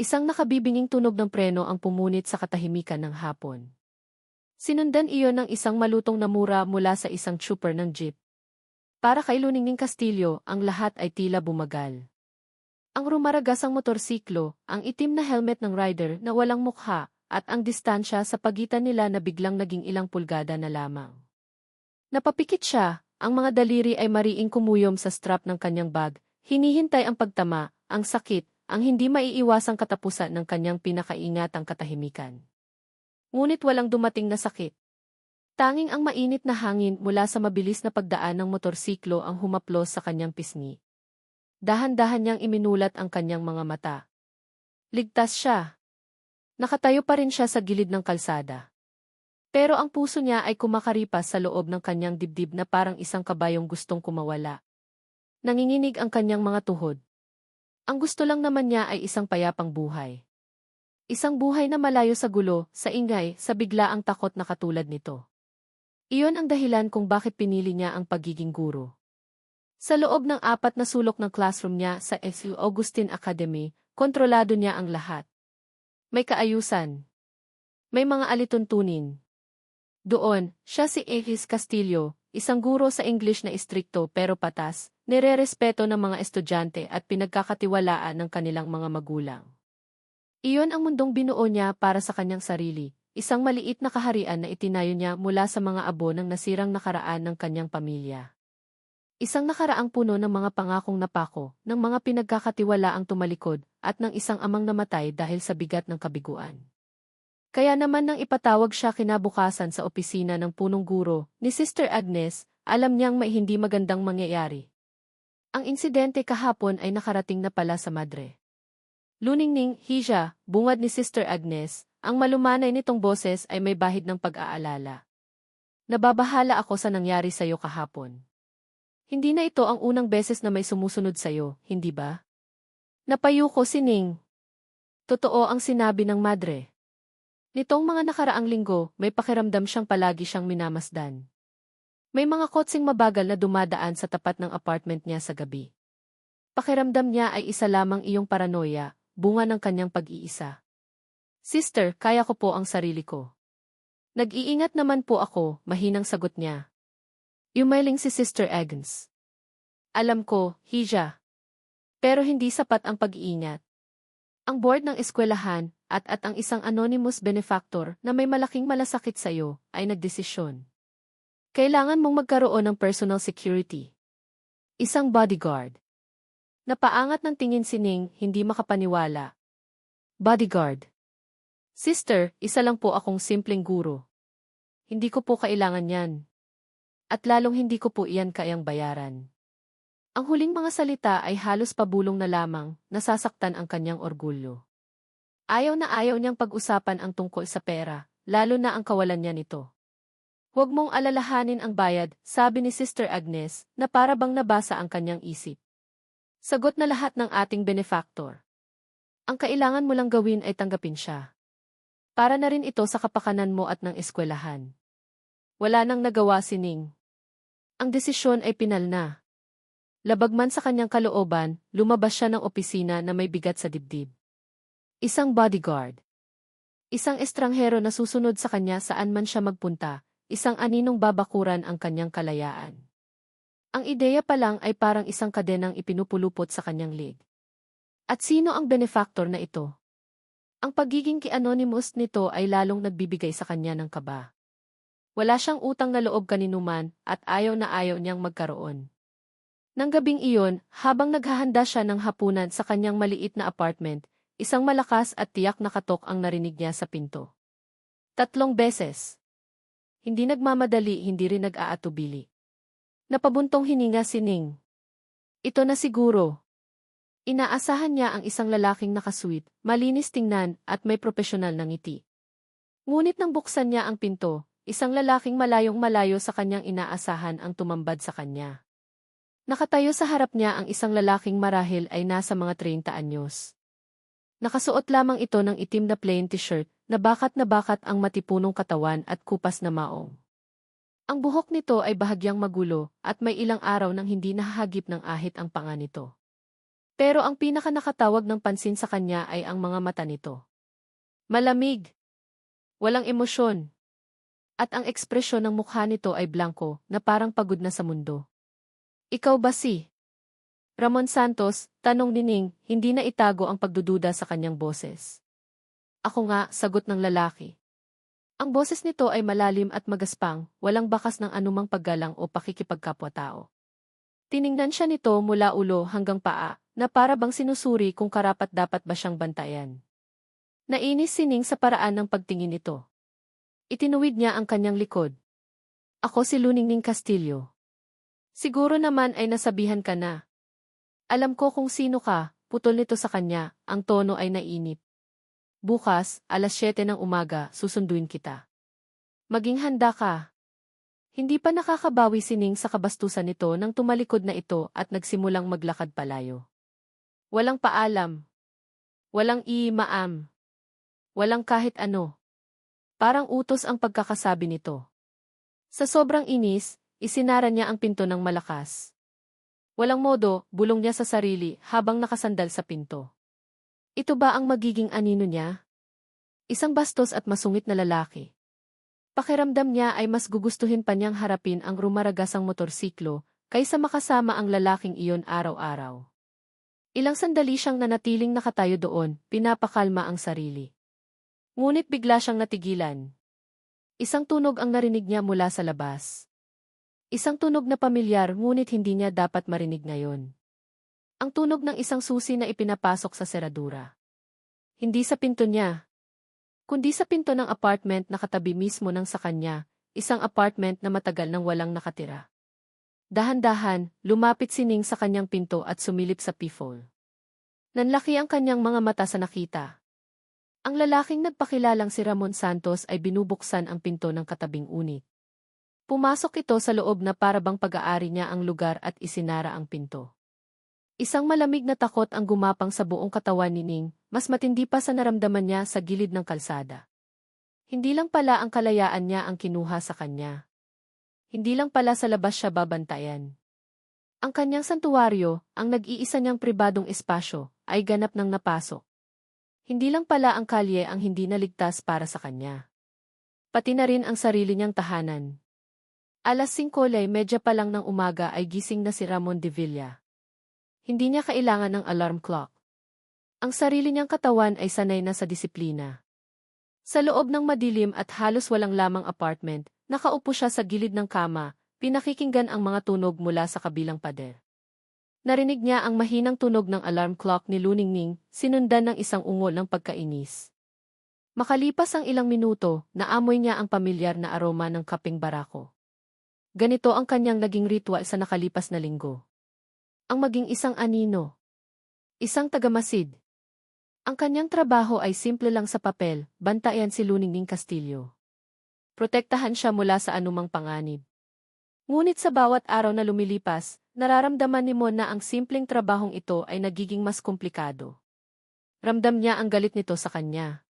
Isang nakabibinging tunog ng preno ang pumunit sa katahimikan ng hapon. Sinundan iyon ng isang malutong na mura mula sa isang trooper ng jeep. Para kay Luningning Castillo, ang lahat ay tila bumagal. Ang rumaragasang motorsiklo, ang itim na helmet ng rider na walang mukha, at ang distansya sa pagitan nila na biglang naging ilang pulgada na lamang. Napapikit siya, ang mga daliri ay mariing kumuyom sa strap ng kanyang bag, hinihintay ang pagtama, ang sakit, ang hindi maiiwasang katapusan ng kanyang pinakaingatang katahimikan. Ngunit walang dumating na sakit. Tanging ang mainit na hangin mula sa mabilis na pagdaan ng motorsiklo ang humaplos sa kanyang pisngi. Dahan-dahan niyang iminulat ang kanyang mga mata. Ligtas siya. Nakatayo pa rin siya sa gilid ng kalsada. Pero ang puso niya ay kumakaripas sa loob ng kanyang dibdib na parang isang kabayong gustong kumawala. Nanginginig ang kanyang mga tuhod. Ang gusto lang naman niya ay isang payapang buhay. Isang buhay na malayo sa gulo, sa ingay, sa biglaang takot na katulad nito. Iyon ang dahilan kung bakit pinili niya ang pagiging guro. Sa loob ng 4 na sulok ng classroom niya sa S.U. Augustine Academy, kontrolado niya ang lahat. May kaayusan. May mga alituntunin. Doon, siya si Elise Castillo, isang guro sa English na istrikto pero patas, nirerespeto ng mga estudyante at pinagkakatiwalaan ng kanilang mga magulang. Iyon ang mundong binuo niya para sa kanyang sarili, isang maliit na kaharian na itinayo niya mula sa mga abo ng nasirang nakaraan ng kanyang pamilya. Isang nakaraang puno ng mga pangakong napako, ng mga pinagkakatiwalaang tumalikod, at ng isang amang namatay dahil sa bigat ng kabiguan. Kaya naman nang ipatawag siya kinabukasan sa opisina ng punong guro, ni Sister Agnes, alam niyang may hindi magandang mangyayari. Ang insidente kahapon ay nakarating na pala sa madre. Luningning, Hija, bungad ni Sister Agnes, ang malumanay nitong boses ay may bahid ng pag-aalala. Nababahala ako sa nangyari sa'yo kahapon. Hindi na ito ang unang beses na may sumusunod sa'yo, hindi ba? Napayo ko si Ning. Totoo ang sinabi ng madre. Nitong mga nakaraang linggo, may pakiramdam siyang palagi siyang minamasdan. May mga kotseng mabagal na dumadaan sa tapat ng apartment niya sa gabi. Pakiramdam niya ay isa lamang iyong paranoia, bunga ng kanyang pag-iisa. Sister, kaya ko po ang sarili ko. Nag-iingat naman po ako, mahinang sagot niya. Yumaling si Sister Agnes. Alam ko, Hija. Pero hindi sapat ang pag-iingat. Ang board ng eskwelahan at ang isang anonymous benefactor na may malaking malasakit sa iyo ay nagdesisyon. Kailangan mong magkaroon ng personal security. Isang bodyguard. Napaangat ng tingin si Ning, hindi makapaniwala. Bodyguard. Sister, isa lang po akong simpleng guro. Hindi ko po kailangan yan. At lalong hindi ko po iyan kayang bayaran. Ang huling mga salita ay halos pabulong na lamang, nasasaktan ang kanyang orgulyo. Ayaw na ayaw niyang pag-usapan ang tungkol sa pera, lalo na ang kawalan niya nito. Huwag mong alalahanin ang bayad, sabi ni Sister Agnes, na para bang nabasa ang kanyang isip. Sagot na lahat ng ating benefactor. Ang kailangan mo lang gawin ay tanggapin siya. Para na rin ito sa kapakanan mo at ng eskwelahan. Wala nang nagawa si Ning. Ang desisyon ay pinal na. Labag man sa kanyang kalooban, lumabas siya ng opisina na may bigat sa dibdib. Isang bodyguard. Isang estranghero na susunod sa kanya saan man siya magpunta, isang aninong babakuran ang kanyang kalayaan. Ang ideya pa lang ay parang isang kadenang ipinupulupot sa kanyang leg. At sino ang benefactor na ito? Ang pagiging ki-anonymous nito ay lalong nagbibigay sa kanya ng kaba. Wala siyang utang na loob kaninuman at ayaw na ayaw niyang magkaroon. Nang gabing iyon, habang naghahanda siya ng hapunan sa kanyang maliit na apartment, isang malakas at tiyak na katok ang narinig niya sa pinto. 3 beses. Hindi nagmamadali, hindi rin nag-aatubili. Napabuntong hininga si Ning. Ito na siguro. Inaasahan niya ang isang lalaking nakasweet, malinis tingnan at may propesyonal na ngiti. Ngunit nang buksan niya ang pinto, isang lalaking malayong-malayo sa kanyang inaasahan ang tumambad sa kanya. Nakatayo sa harap niya ang isang lalaking marahil ay nasa mga 30 anyos. Nakasuot lamang ito ng itim na plain t-shirt, na bakat ang matipunong katawan at kupas na maong. Ang buhok nito ay bahagyang magulo at may ilang araw nang hindi nahahagip ng ahit ang panga nito. Pero ang pinakanakatawag ng pansin sa kanya ay ang mga mata nito. Malamig. Walang emosyon. At ang ekspresyon ng mukha nito ay blanko na parang pagod na sa mundo. Ikaw ba si Ramon Santos? Tanong ni Ning, hindi na itago ang pagdududa sa kanyang boses. Ako nga, sagot ng lalaki. Ang boses nito ay malalim at magaspang, walang bakas ng anumang paggalang o pakikipagkapwa-tao. Tiningnan siya nito mula ulo hanggang paa, na para bang sinusuri kung karapat-dapat ba siyang bantayan. Nainis si Ning sa paraan ng pagtingin nito. Itinuwid niya ang kanyang likod. Ako si Luningning Castillo. Siguro naman ay nasabihan ka na. Alam ko kung sino ka, putol nito sa kanya, ang tono ay nainip. Bukas, alas 7 ng umaga, susunduin kita. Maging handa ka. Hindi pa nakakabawi si Ning sa kabastusan nito nang tumalikod na ito at nagsimulang maglakad palayo. Walang paalam. Walang iimaam. Walang kahit ano. Parang utos ang pagkakasabi nito. Sa sobrang inis, isinara niya ang pinto ng malakas. Walang modo, bulong niya sa sarili habang nakasandal sa pinto. Ito ba ang magiging anino niya? Isang bastos at masungit na lalaki. Pakiramdam niya ay mas gugustuhin pa niyang harapin ang rumaragasang motorsiklo kaysa makasama ang lalaking iyon araw-araw. Ilang sandali siyang nanatiling nakatayo doon, pinapakalma ang sarili. Ngunit bigla siyang natigilan. Isang tunog ang narinig niya mula sa labas. Isang tunog na pamilyar ngunit hindi niya dapat marinig ngayon. Ang tunog ng isang susi na ipinapasok sa seradura. Hindi sa pinto niya, kundi sa pinto ng apartment na katabi mismo ng sa kanya, isang apartment na matagal nang walang nakatira. Dahan-dahan, lumapit si Ning sa kanyang pinto at sumilip sa peephole. Nanlaki ang kanyang mga mata sa nakita. Ang lalaking nagpakilalang si Ramon Santos ay binubuksan ang pinto ng katabing unit. Pumasok ito sa loob na para bang pag-aari niya ang lugar at isinara ang pinto. Isang malamig na takot ang gumapang sa buong katawan ni Ning, mas matindi pa sa naramdaman niya sa gilid ng kalsada. Hindi lang pala ang kalayaan niya ang kinuha sa kanya. Hindi lang pala sa labas siya babantayan. Ang kanyang santuwaryo, ang nag-iisa niyang pribadong espasyo, ay ganap nang napasok. Hindi lang pala ang kalye ang hindi naligtas para sa kanya. Pati na rin ang sarili niyang tahanan. Alas 5:30 pa lang ng umaga ay gising na si Ramon de Villa. Hindi niya kailangan ng alarm clock. Ang sarili niyang katawan ay sanay na sa disiplina. Sa loob ng madilim at halos walang lamang apartment, nakaupo siya sa gilid ng kama, pinakikinggan ang mga tunog mula sa kabilang pader. Narinig niya ang mahinang tunog ng alarm clock ni Luningning, sinundan ng isang ungol ng pagkainis. Makalipas ang ilang minuto, naamoy niya ang pamilyar na aroma ng kapeng barako. Ganito ang kanyang naging ritual sa nakalipas na linggo. Ang maging isang anino. Isang tagamasid. Ang kanyang trabaho ay simple lang sa papel, bantayan si Luningning Castillo. Protektahan siya mula sa anumang panganib. Ngunit sa bawat araw na lumilipas, nararamdaman ni Mon na ang simpleng trabahong ito ay nagiging mas komplikado. Ramdam niya ang galit nito sa kanya.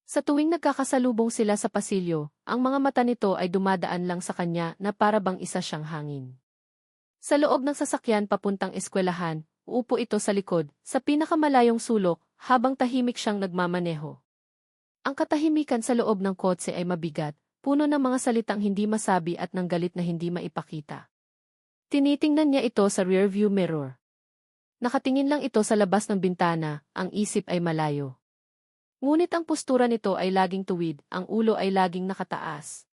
Sa tuwing nagkakasalubong sila sa pasilyo, ang mga mata nito ay dumadaan lang sa kanya na para bang isa siyang hangin. Sa loob ng sasakyan papuntang eskwelahan, uupo ito sa likod, sa pinakamalayong sulok, habang tahimik siyang nagmamaneho. Ang katahimikan sa loob ng kotse ay mabigat, puno ng mga salitang hindi masabi at ng galit na hindi maipakita. Tinitingnan niya ito sa rearview mirror. Nakatingin lang ito sa labas ng bintana, ang isip ay malayo. Ngunit ang postura nito ay laging tuwid, ang ulo ay laging nakataas.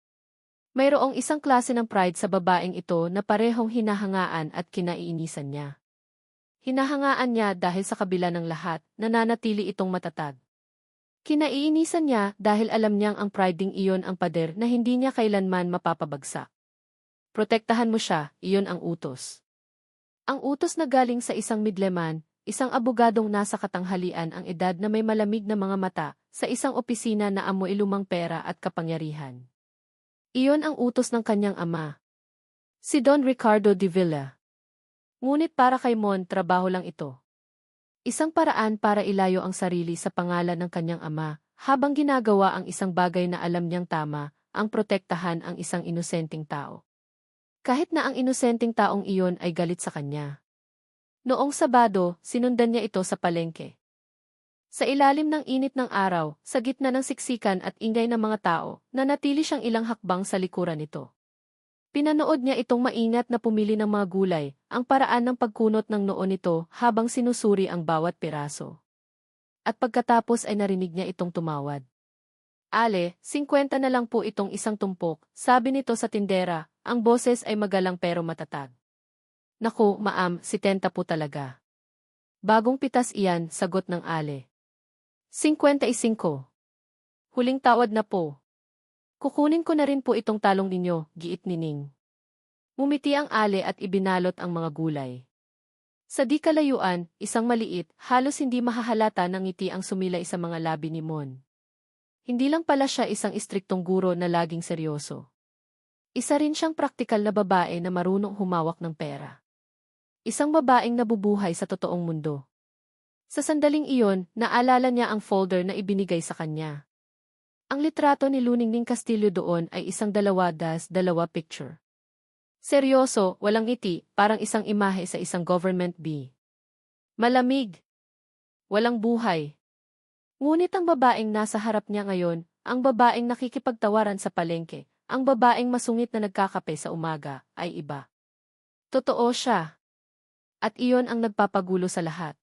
Mayroong isang klase ng pride sa babaeng ito na parehong hinahangaan at kinaiinisan niya. Hinahangaan niya dahil sa kabila ng lahat, nananatili itong matatag. Kinaiinisan niya dahil alam niyang ang pride ding iyon ang pader na hindi niya kailanman mapapabagsak. Protektahan mo siya, iyon ang utos. Ang utos na galing sa isang midleman, isang abogadong nasa katanghalian ang edad na may malamig na mga mata, sa isang opisina na amoy lumang pera at kapangyarihan. Iyon ang utos ng kanyang ama. Si Don Ricardo de Villa. Ngunit para kay Mon, trabaho lang ito. Isang paraan para ilayo ang sarili sa pangalan ng kanyang ama, habang ginagawa ang isang bagay na alam niyang tama, ang protektahan ang isang inosenteng tao. Kahit na ang inosenteng taong iyon ay galit sa kanya. Noong Sabado, sinundan niya ito sa palengke. Sa ilalim ng init ng araw, sa gitna ng siksikan at ingay ng mga tao, nanatili siyang ilang hakbang sa likuran nito. Pinanood niya itong maingat na pumili ng mga gulay, ang paraan ng pagkunot ng noo nito habang sinusuri ang bawat piraso. At pagkatapos ay narinig niya itong tumawad. Ale, 50 na lang po itong isang tumpok, sabi nito sa tindera, ang boses ay magalang pero matatag. Naku, maam, 70 po talaga. Bagong pitas iyan, sagot ng Ale. 55. Huling tawad na po. Kukunin ko na rin po itong talong ninyo, giit ni Ning. Ngumiti ang Ale at ibinalot ang mga gulay. Sa di kalayuan, isang maliit, halos hindi mahahalata ng ngiti ang sumilay sa mga labi ni Mon. Hindi lang pala siya isang istriktong guro na laging seryoso. Isa rin siyang praktikal na babae na marunong humawak ng pera. Isang babaeng nabubuhay sa totoong mundo. Sa sandaling iyon, naalala niya ang folder na ibinigay sa kanya. Ang litrato ni Luningning Castillo doon ay isang 2x2 picture. Seryoso, walang ngiti, parang isang imahe sa isang government bee. Malamig. Walang buhay. Ngunit ang babaeng nasa harap niya ngayon, ang babaeng nakikipagtawaran sa palengke, ang babaeng masungit na nagkakape sa umaga, ay iba. Totoo siya. At iyon ang nagpapagulo sa lahat.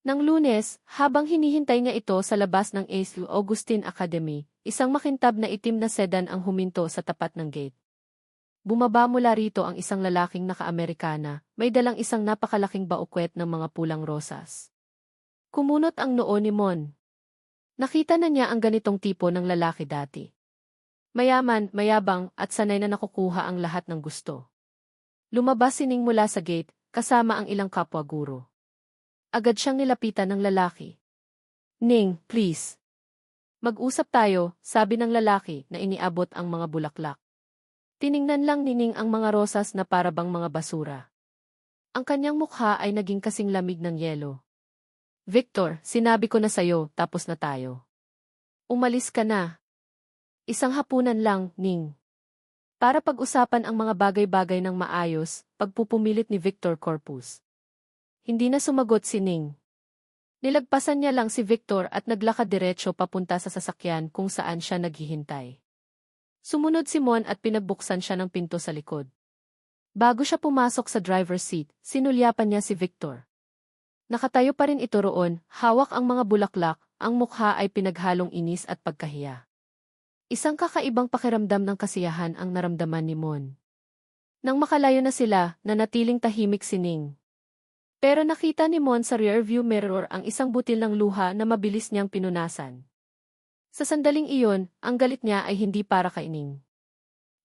Nang Lunes, habang hinihintay niya ito sa labas ng ASU Augustine Academy, isang makintab na itim na sedan ang huminto sa tapat ng gate. Bumaba mula rito ang isang lalaking naka-Amerikana, may dalang isang napakalaking baukwet ng mga pulang rosas. Kumunot ang noo ni Mon. Nakita na niya ang ganitong tipo ng lalaki dati. Mayaman, mayabang, at sanay na nakukuha ang lahat ng gusto. Lumabas si Ning mula sa gate, kasama ang ilang kapwa guro. Agad siyang nilapitan ng lalaki. Ning, please. Mag-usap tayo, sabi ng lalaki na iniabot ang mga bulaklak. Tiningnan lang ni Ning ang mga rosas na parabang mga basura. Ang kanyang mukha ay naging kasing lamig ng yelo. Victor, sinabi ko na sa'yo, tapos na tayo. Umalis ka na. Isang hapunan lang, Ning. Para pag-usapan ang mga bagay-bagay ng maayos, pagpupumilit ni Victor Corpus. Hindi na sumagot si Ning. Nilagpasan niya lang si Victor at naglakad diretso papunta sa sasakyan kung saan siya naghihintay. Sumunod si Mon at pinagbuksan siya ng pinto sa likod. Bago siya pumasok sa driver's seat, sinulyapan niya si Victor. Nakatayo pa rin ito roon, hawak ang mga bulaklak, ang mukha ay pinaghalong inis at pagkahiya. Isang kakaibang pakiramdam ng kasiyahan ang naramdaman ni Mon. Nang makalayo na sila, nanatiling tahimik si Ning. Pero nakita ni Mon sa rearview mirror ang isang butil ng luha na mabilis niyang pinunasan. Sa sandaling iyon, ang galit niya ay hindi para kay Ning.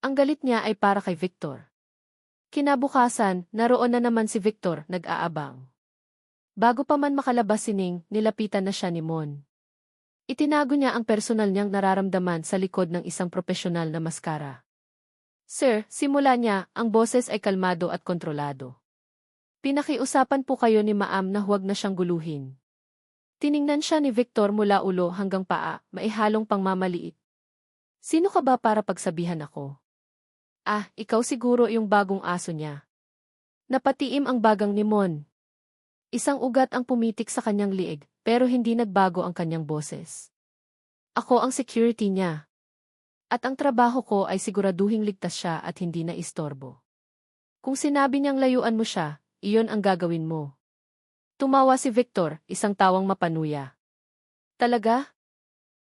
Ang galit niya ay para kay Victor. Kinabukasan, naroon na naman si Victor, nag-aabang. Bago pa man makalabas si Ning, nilapitan na siya ni Mon. Itinago niya ang personal niyang nararamdaman sa likod ng isang propesyonal na maskara. Sir, simula niya, ang boses ay kalmado at kontrolado. Pinakiusapan po kayo ni Maam na huwag na siyang guluhin. Tiningnan siya ni Victor mula ulo hanggang paa, maihalong pangmamaliit. Sino ka ba para pagsabihan ako? Ah, ikaw siguro yung bagong aso niya. Napatiim ang bagang ni Mon. Isang ugat ang pumitik sa kanyang liig, pero hindi nagbago ang kanyang boses. Ako ang security niya. At ang trabaho ko ay siguraduhing ligtas siya at hindi na istorbo. Kung sinabi niyang layuan mo siya, iyon ang gagawin mo. Tumawa si Victor, isang tawang mapanuya. Talaga?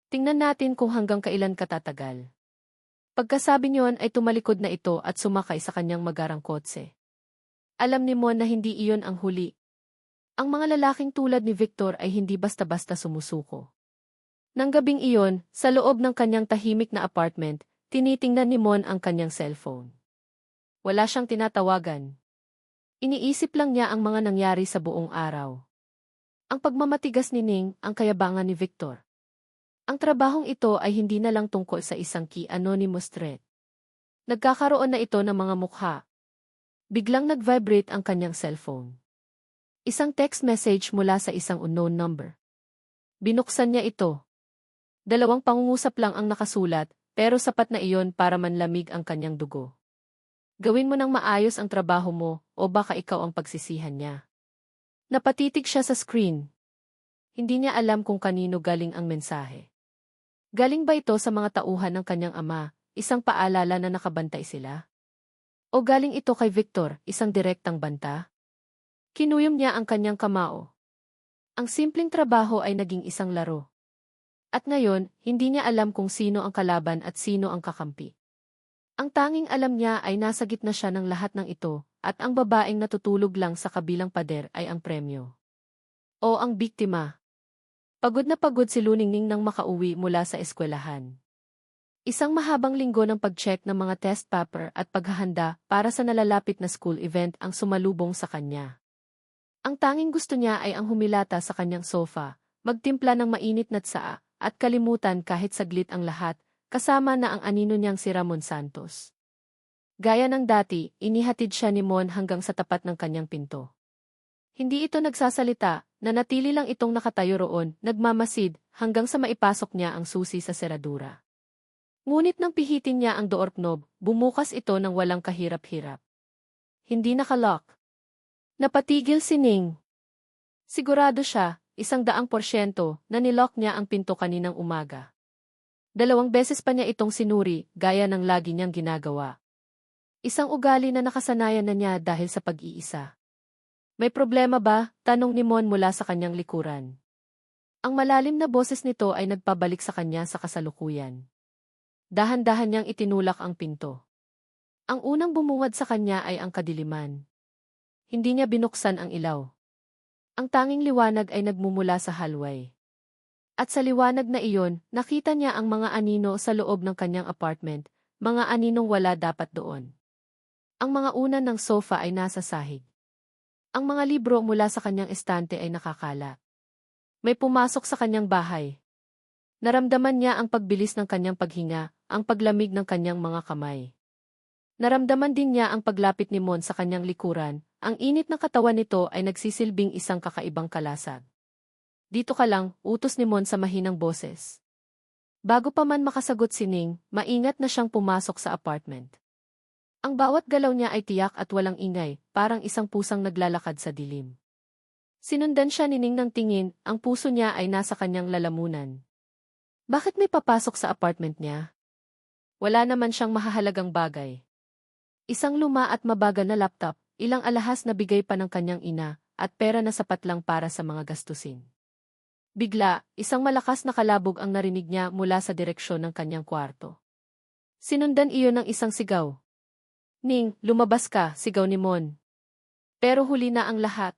Tingnan natin kung hanggang kailan katatagal. Pagkasabi niyon ay tumalikod na ito at sumakay sa kanyang magarang kotse. Alam ni Mon na hindi iyon ang huli. Ang mga lalaking tulad ni Victor ay hindi basta-basta sumusuko. Nang gabing iyon, sa loob ng kanyang tahimik na apartment, tinitingnan ni Mon ang kanyang cellphone. Wala siyang tinatawagan. Iniisip lang niya ang mga nangyari sa buong araw. Ang pagmamatigas ni Ning, ang kayabangan ni Victor. Ang trabahong ito ay hindi na lang tungkol sa isang key anonymous threat. Nagkakaroon na ito ng mga mukha. Biglang nag-vibrate ang kanyang cellphone. Isang text message mula sa isang unknown number. Binuksan niya ito. 2 pangungusap lang ang nakasulat, pero sapat na iyon para manlamig ang kanyang dugo. Gawin mo ng maayos ang trabaho mo, o baka ikaw ang pagsisihan niya. Napatitig siya sa screen. Hindi niya alam kung kanino galing ang mensahe. Galing ba ito sa mga tauhan ng kanyang ama, isang paalala na nakabantay sila? O galing ito kay Victor, isang direktang banta? Kinuyom niya ang kanyang kamao. Ang simpleng trabaho ay naging isang laro. At ngayon, hindi niya alam kung sino ang kalaban at sino ang kakampi. Ang tanging alam niya ay nasa gitna siya ng lahat ng ito, at ang babaeng natutulog lang sa kabilang pader ay ang premyo. O ang biktima. Pagod na pagod si Luningning nang makauwi mula sa eskwelahan. Isang mahabang linggo ng pag-check ng mga test paper at paghahanda para sa nalalapit na school event ang sumalubong sa kanya. Ang tanging gusto niya ay ang humilata sa kanyang sofa, magtimpla ng mainit na tsaa, at kalimutan kahit saglit ang lahat, kasama na ang anino niyang si Ramon Santos. Gaya ng dati, inihatid siya ni Mon hanggang sa tapat ng kanyang pinto. Hindi ito nagsasalita, nanatili lang itong nakatayo roon, nagmamasid, hanggang sa maipasok niya ang susi sa seradura. Ngunit nang pihitin niya ang door knob, bumukas ito ng walang kahirap-hirap. Hindi nakalock. Napatigil si Ning. Sigurado siya, 100%, na nilock niya ang pinto kaninang umaga. 2 beses pa niya itong sinuri, gaya ng lagi niyang ginagawa. Isang ugali na nakasanayan na niya dahil sa pag-iisa. May problema ba? Tanong ni Mon mula sa kanyang likuran. Ang malalim na boses nito ay nagpabalik sa kanya sa kasalukuyan. Dahan-dahan niyang itinulak ang pinto. Ang unang bumungad sa kanya ay ang kadiliman. Hindi niya binuksan ang ilaw. Ang tanging liwanag ay nagmumula sa hallway. At sa liwanag na iyon, nakita niya ang mga anino sa loob ng kanyang apartment, mga aninong wala dapat doon. Ang mga unan ng sofa ay nasa sahig. Ang mga libro mula sa kanyang estante ay nakakala. May pumasok sa kanyang bahay. Naramdaman niya ang pagbilis ng kanyang paghinga, ang paglamig ng kanyang mga kamay. Naramdaman din niya ang paglapit ni Mon sa kanyang likuran, ang init ng katawan nito ay nagsisilbing isang kakaibang kalasag. Dito ka lang, utos ni Mon sa mahinang boses. Bago pa man makasagot si Ning, maingat na siyang pumasok sa apartment. Ang bawat galaw niya ay tiyak at walang ingay, parang isang pusang naglalakad sa dilim. Sinundan siya ni Ning ng tingin, ang puso niya ay nasa kanyang lalamunan. Bakit may papasok sa apartment niya? Wala naman siyang mahahalagang bagay. Isang luma at mabagal na laptop, ilang alahas na bigay pa ng kanyang ina, at pera na sapat lang para sa mga gastusin. Bigla, isang malakas na kalabog ang narinig niya mula sa direksyon ng kanyang kwarto. Sinundan iyon ng isang sigaw. Ning, lumabas ka, sigaw ni Mon. Pero huli na ang lahat.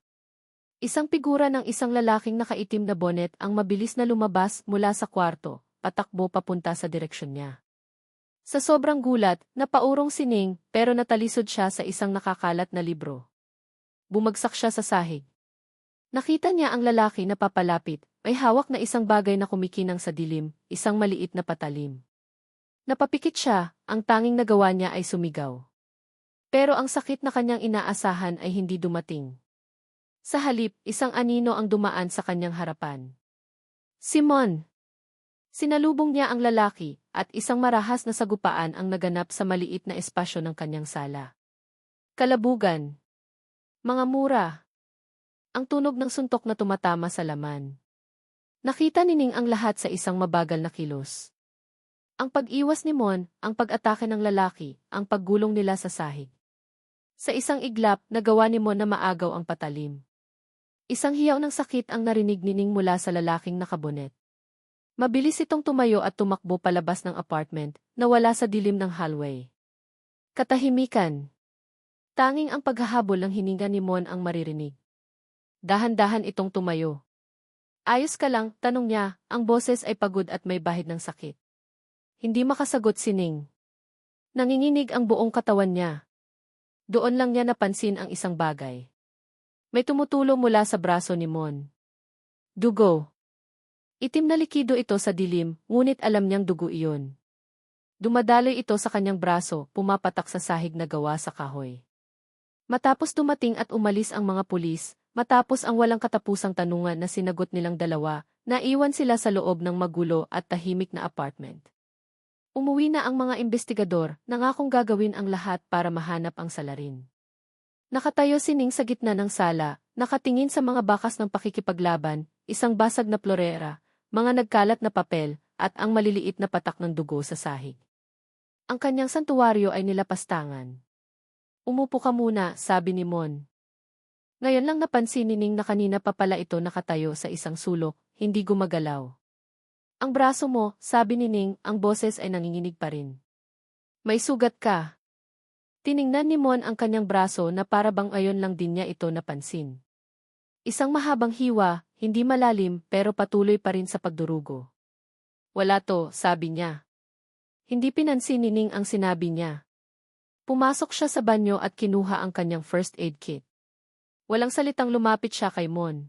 Isang figura ng isang lalaking nakaitim na bonnet ang mabilis na lumabas mula sa kwarto, patakbo papunta sa direksyon niya. Sa sobrang gulat, napaurong si Ning, pero natalisod siya sa isang nakakalat na libro. Bumagsak siya sa sahig. Nakita niya ang lalaki na papalapit, may hawak na isang bagay na kumikinang sa dilim, isang maliit na patalim. Napapikit siya, ang tanging nagawa niya ay sumigaw. Pero ang sakit na kanyang inaasahan ay hindi dumating. Sa halip, isang anino ang dumaan sa kanyang harapan. Simon! Sinalubong niya ang lalaki, at isang marahas na sagupaan ang naganap sa maliit na espasyo ng kanyang sala. Kalabugan. Mga mura. Ang tunog ng suntok na tumatama sa laman. Nakita ni Ning ang lahat sa isang mabagal na kilos. Ang pag-iwas ni Mon, ang pag-atake ng lalaki, ang paggulong nila sa sahig. Sa isang iglap, nagawa ni Mon na maagaw ang patalim. Isang hiyaw ng sakit ang narinig ni Ning mula sa lalaking nakabonet. Mabilis itong tumayo at tumakbo palabas ng apartment, nawala sa dilim ng hallway. Katahimikan. Tanging ang paghahabol ng hininga ni Mon ang maririnig. Dahan-dahan itong tumayo. Ayos ka lang, tanong niya, ang boses ay pagod at may bahid ng sakit. Hindi makasagot si Ning. Nanginginig ang buong katawan niya. Doon lang niya napansin ang isang bagay. May tumutulo mula sa braso ni Mon. Dugo. Itim na likido ito sa dilim, ngunit alam niyang dugo iyon. Dumadaloy ito sa kanyang braso, pumapatak sa sahig na gawa sa kahoy. Matapos dumating at umalis ang mga pulis, matapos ang walang katapusang tanungan na sinagot nilang dalawa, naiwan sila sa loob ng magulo at tahimik na apartment. Umuwi na ang mga investigador, nangakong gagawin ang lahat para mahanap ang salarin. Nakatayo si Ning sa gitna ng sala, nakatingin sa mga bakas ng pakikipaglaban, isang basag na florera, mga nagkalat na papel, at ang maliliit na patak ng dugo sa sahig. Ang kanyang santuwaryo ay nilapastangan. Umupo ka muna, sabi ni Mon. Ngayon lang napansin ni Ning na kanina pa pala ito nakatayo sa isang sulok, hindi gumagalaw. Ang braso mo, sabi ni Ning, ang boses ay nanginginig pa rin. May sugat ka. Tiningnan ni Mon ang kanyang braso na para bang ayon lang din niya ito napansin. Isang mahabang hiwa, hindi malalim pero patuloy pa rin sa pagdurugo. Wala to, sabi niya. Hindi pinansin ni Ning ang sinabi niya. Pumasok siya sa banyo at kinuha ang kanyang first aid kit. Walang salitang lumapit siya kay Mon.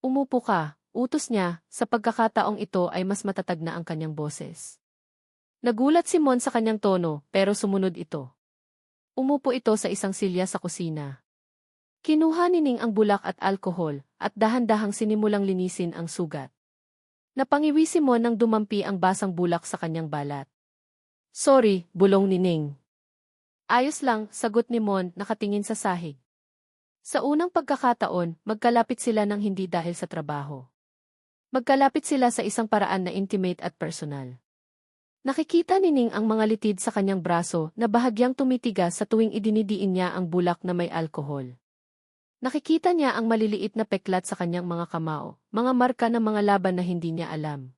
Umupo ka, utos niya, sa pagkakataong ito ay mas matatag na ang kanyang boses. Nagulat si Mon sa kanyang tono pero sumunod ito. Umupo ito sa isang silya sa kusina. Kinuha ni Ning ang bulak at alkohol at dahan-dahang sinimulang linisin ang sugat. Napangiwi si Mon nang dumampi ang basang bulak sa kanyang balat. Sorry, bulong ni Ning. Ayos lang, sagot ni Mon nakatingin sa sahig. Sa unang pagkakataon, magkalapit sila ng hindi dahil sa trabaho. Magkalapit sila sa isang paraan na intimate at personal. Nakikita ni Ning ang mga litid sa kanyang braso na bahagyang tumitigas sa tuwing idinidiin niya ang bulak na may alkohol. Nakikita niya ang maliliit na peklat sa kanyang mga kamao, mga marka ng mga laban na hindi niya alam.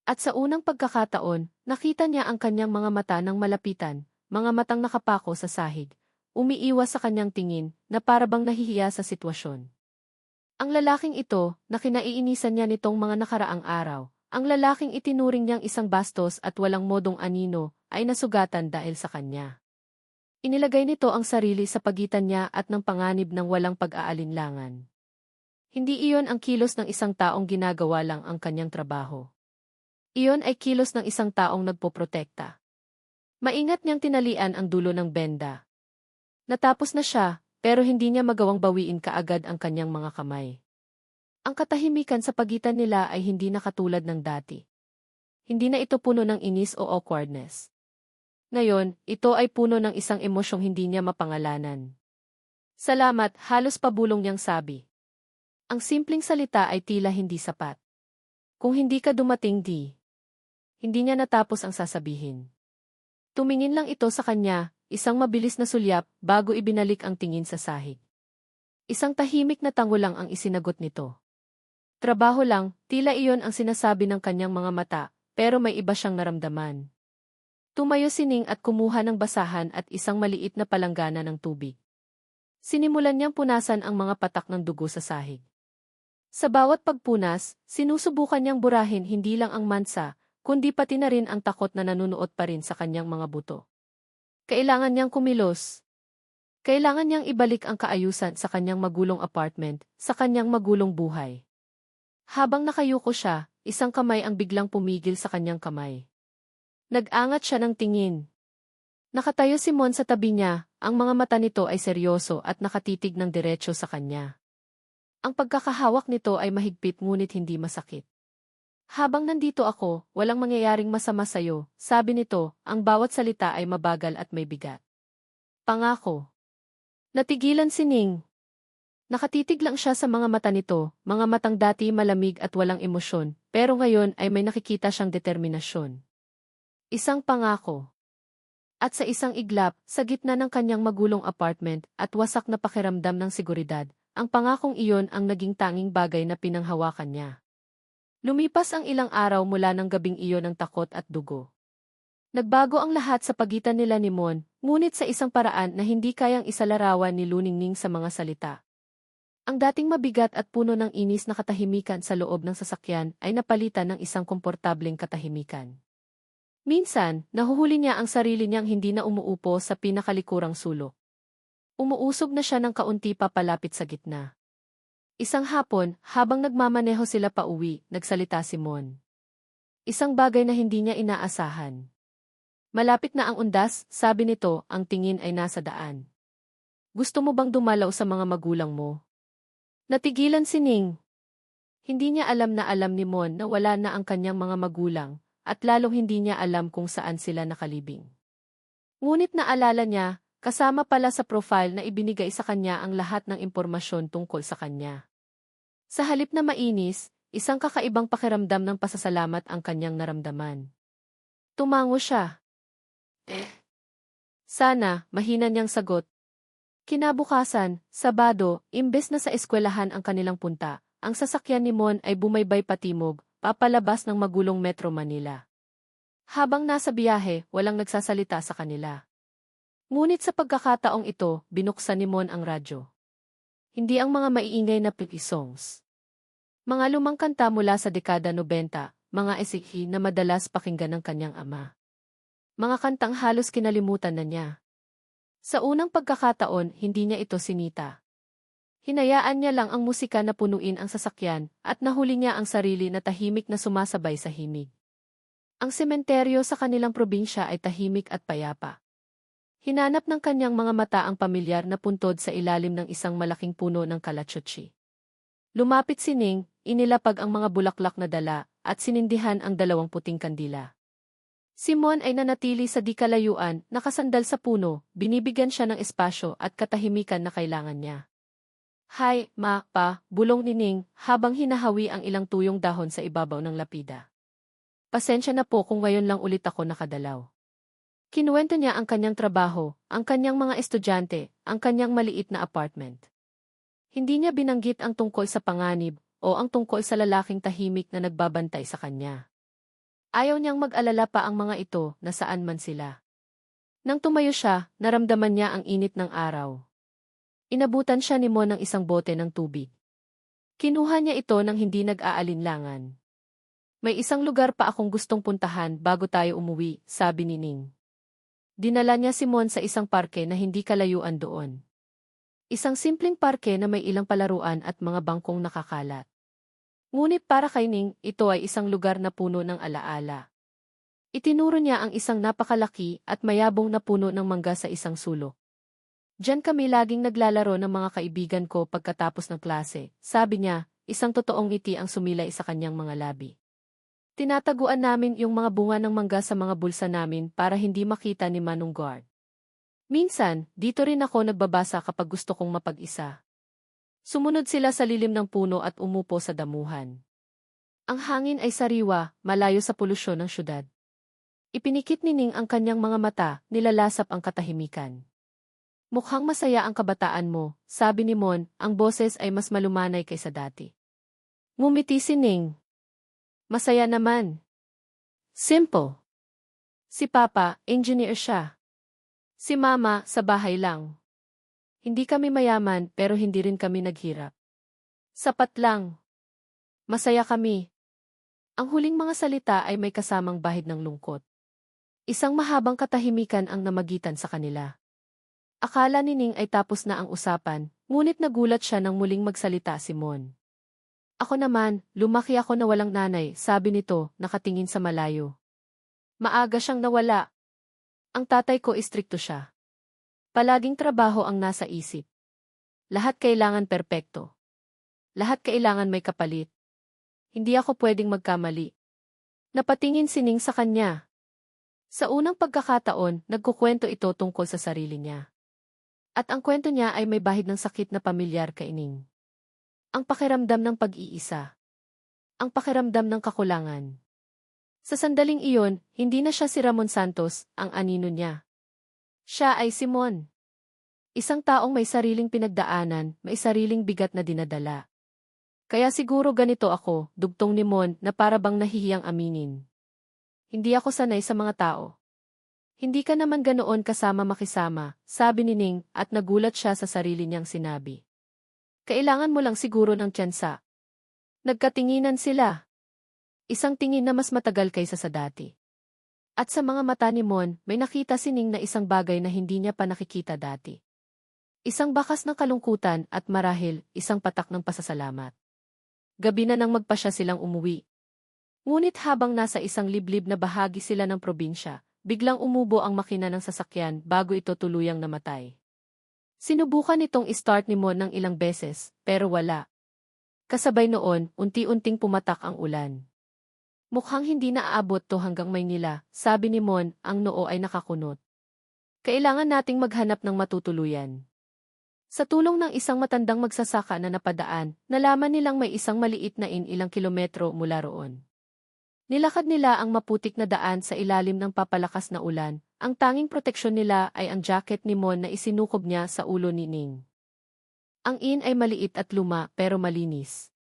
At sa unang pagkakataon, nakita niya ang kanyang mga mata ng malapitan, mga matang nakapako sa sahig, umiiwas sa kanyang tingin na parabang nahihiya sa sitwasyon. Ang lalaking ito, na kinaiinisan niya nitong mga nakaraang araw, ang lalaking itinuring niyang isang bastos at walang modong anino, ay nasugatan dahil sa kanya. Inilagay nito ang sarili sa pagitan niya at ng panganib ng walang pag-aalinlangan. Hindi iyon ang kilos ng isang taong ginagawa lang ang kanyang trabaho. Iyon ay kilos ng isang taong nagpoprotekta. Maingat niyang tinalian ang dulo ng benda. Natapos na siya, pero hindi niya magawang bawiin kaagad ang kanyang mga kamay. Ang katahimikan sa pagitan nila ay hindi na katulad ng dati. Hindi na ito puno ng inis o awkwardness. Ngayon, ito ay puno ng isang emosyong hindi niya mapangalanan. Salamat, halos pabulong niyang sabi. Ang simpleng salita ay tila hindi sapat. Kung hindi ka dumating hindi niya natapos ang sasabihin. Tumingin lang ito sa kanya, isang mabilis na sulyap, bago ibinalik ang tingin sa sahig. Isang tahimik na tango lang ang isinagot nito. Trabaho lang, tila iyon ang sinasabi ng kanyang mga mata, pero may iba siyang naramdaman. Tumayo si Ning at kumuha ng basahan at isang maliit na palanggana ng tubig. Sinimulan niyang punasan ang mga patak ng dugo sa sahig. Sa bawat pagpunas, sinusubukan niyang burahin hindi lang ang mansa, kundi pati na rin ang takot na nanunuot pa rin sa kanyang mga buto. Kailangan niyang kumilos. Kailangan niyang ibalik ang kaayusan sa kanyang magulong apartment, sa kanyang magulong buhay. Habang nakayuko siya, isang kamay ang biglang pumigil sa kanyang kamay. Nag-angat siya ng tingin. Nakatayo si Mon sa tabi niya, ang mga mata nito ay seryoso at nakatitig ng diretso sa kanya. Ang pagkakahawak nito ay mahigpit ngunit hindi masakit. Habang nandito ako, walang mangyayaring masama sa'yo, sabi nito, ang bawat salita ay mabagal at may bigat. Pangako. Natigilan si Ning. Nakatitig lang siya sa mga mata nito, mga matang dati malamig at walang emosyon, pero ngayon ay may nakikita siyang determinasyon. Isang pangako. At sa isang iglap, sa gitna ng kanyang magulong apartment at wasak na pakiramdam ng seguridad, ang pangakong iyon ang naging tanging bagay na pinanghawakan niya. Lumipas ang ilang araw mula ng gabing iyon ng takot at dugo. Nagbago ang lahat sa pagitan nila ni Mon, ngunit sa isang paraan na hindi kayang isalarawan ni Luningning sa mga salita. Ang dating mabigat at puno ng inis na katahimikan sa loob ng sasakyan ay napalitan ng isang komportableng katahimikan. Minsan, nahuhuli niya ang sarili niyang hindi na umuupo sa pinakalikurang sulok. Umuusog na siya ng kaunti papalapit sa gitna. Isang hapon, habang nagmamaneho sila pauwi, nagsalita si Mon. Isang bagay na hindi niya inaasahan. Malapit na ang undas, sabi nito, ang tingin ay nasa daan. Gusto mo bang dumalaw sa mga magulang mo? Natigilan si Ning. Hindi niya alam ni Mon na wala na ang kanyang mga magulang, at lalong hindi niya alam kung saan sila nakalibing. Ngunit naalala niya, Kasama pala sa profile na ibinigay sa kanya ang lahat ng impormasyon tungkol sa kanya. Sa halip na mainis, isang kakaibang pakiramdam ng pasasalamat ang kanyang naramdaman. Tumango siya. Sana, mahina niyang sagot. Kinabukasan, Sabado, imbes na sa eskwelahan ang kanilang punta, ang sasakyan ni Mon ay bumaybay patimog, papalabas ng magulong Metro Manila. Habang nasa biyahe, walang nagsasalita sa kanila. Ngunit sa pagkakataong ito, binuksan ni Mon ang radyo. Hindi ang mga maiingay na pipi songs. Mga lumang kanta mula sa dekada 90, mga esikhi na madalas pakinggan ng kanyang ama. Mga kantang halos kinalimutan na niya. Sa unang pagkakataon, hindi niya ito sinita. Hinayaan niya lang ang musika na punuin ang sasakyan at nahuli niya ang sarili na tahimik na sumasabay sa himig. Ang sementeryo sa kanilang probinsya ay tahimik at payapa. Hinanap ng kanyang mga mata ang pamilyar na puntod sa ilalim ng isang malaking puno ng kalatsutsi. Lumapit si Ning, inilapag ang mga bulaklak na dala, at sinindihan ang 2 puting kandila. Si Mon ay nanatili sa di kalayuan, nakasandal sa puno, binibigyan siya ng espasyo at katahimikan na kailangan niya. Hay, ma, pa, bulong ni Ning, habang hinahawi ang ilang tuyong dahon sa ibabaw ng lapida. Pasensya na po kung ngayon lang ulit ako nakadalaw. Kinuwento niya ang kanyang trabaho, ang kanyang mga estudyante, ang kanyang maliit na apartment. Hindi niya binanggit ang tungkol sa panganib o ang tungkol sa lalaking tahimik na nagbabantay sa kanya. Ayaw niyang mag-alala pa ang mga ito na saan man sila. Nang tumayo siya, naramdaman niya ang init ng araw. Inabutan siya ni Mon ng isang bote ng tubig. Kinuha niya ito nang hindi nag-aalinlangan. May isang lugar pa akong gustong puntahan bago tayo umuwi, sabi ni Ning. Dinala niya si Mon sa isang parke na hindi kalayuan doon. Isang simpleng parke na may ilang palaruan at mga bangkong nakakalat. Ngunit para kay Ning, ito ay isang lugar na puno ng alaala. Itinuro niya ang isang napakalaki at mayabong na puno ng mangga sa isang sulok. Diyan kami laging naglalaro ng mga kaibigan ko pagkatapos ng klase, sabi niya, isang totoong ngiti ang sumilay sa kanyang mga labi. Tinataguan namin yung mga bunga ng mangga sa mga bulsa namin para hindi makita ni Manong Guard. Minsan, dito rin ako nagbabasa kapag gusto kong mapag-isa. Sumunod sila sa lilim ng puno at umupo sa damuhan. Ang hangin ay sariwa, malayo sa polusyon ng syudad. Ipinikit ni Ning ang kanyang mga mata, nilalasap ang katahimikan. Mukhang masaya ang kabataan mo, sabi ni Mon, ang boses ay mas malumanay kaysa dati. Ngumiti si Ning. Masaya naman. Simple. Si Papa, engineer siya. Si Mama, sa bahay lang. Hindi kami mayaman pero hindi rin kami naghirap. Sapat lang. Masaya kami. Ang huling mga salita ay may kasamang bahid ng lungkot. Isang mahabang katahimikan ang namagitan sa kanila. Akala ni Ning ay tapos na ang usapan, ngunit nagulat siya nang muling magsalita si Mon. Ako naman, lumaki ako na walang nanay, sabi nito, nakatingin sa malayo. Maaga siyang nawala. Ang tatay ko istrikto siya. Palaging trabaho ang nasa isip. Lahat kailangan perpekto. Lahat kailangan may kapalit. Hindi ako pwedeng magkamali. Napatingin si Ning sa kanya. Sa unang pagkakataon, nagkukwento ito tungkol sa sarili niya. At ang kwento niya ay may bahid ng sakit na pamilyar kay Ning. Ang pakiramdam ng pag-iisa. Ang pakiramdam ng kakulangan. Sa sandaling iyon, hindi na siya si Ramon Santos, ang anino niya. Siya ay si Mon. Isang taong may sariling pinagdaanan, may sariling bigat na dinadala. Kaya siguro ganito ako, dugtong ni Mon, na para bang nahihiyang aminin. Hindi ako sanay sa mga tao. Hindi ka naman ganoon kasama makisama, sabi ni Ning, at nagulat siya sa sarili niyang sinabi. Kailangan mo lang siguro ng tsansa. Nagkatinginan sila. Isang tingin na mas matagal kaysa sa dati. At sa mga mata ni Mon, may nakita si Ning na isang bagay na hindi niya pa nakikita dati. Isang bakas ng kalungkutan at marahil, isang patak ng pasasalamat. Gabi na nang magpasya silang umuwi. Ngunit habang nasa isang liblib na bahagi sila ng probinsya, biglang umubo ang makina ng sasakyan bago ito tuluyang namatay. Sinubukan itong i-start ni Mon ng ilang beses, pero wala. Kasabay noon, unti-unting pumatak ang ulan. Mukhang hindi na aabot to hanggang Maynila, sabi ni Mon, ang noo ay nakakunot. Kailangan nating maghanap ng matutuluyan. Sa tulong ng isang matandang magsasaka na napadaan, nalaman nilang may isang maliit na ilang kilometro mula roon. Nilakad nila ang maputik na daan sa ilalim ng papalakas na ulan. Ang tanging proteksyon nila ay ang jacket ni Mon na isinukob niya sa ulo ni Ning. Ang inn ay maliit at luma pero malinis.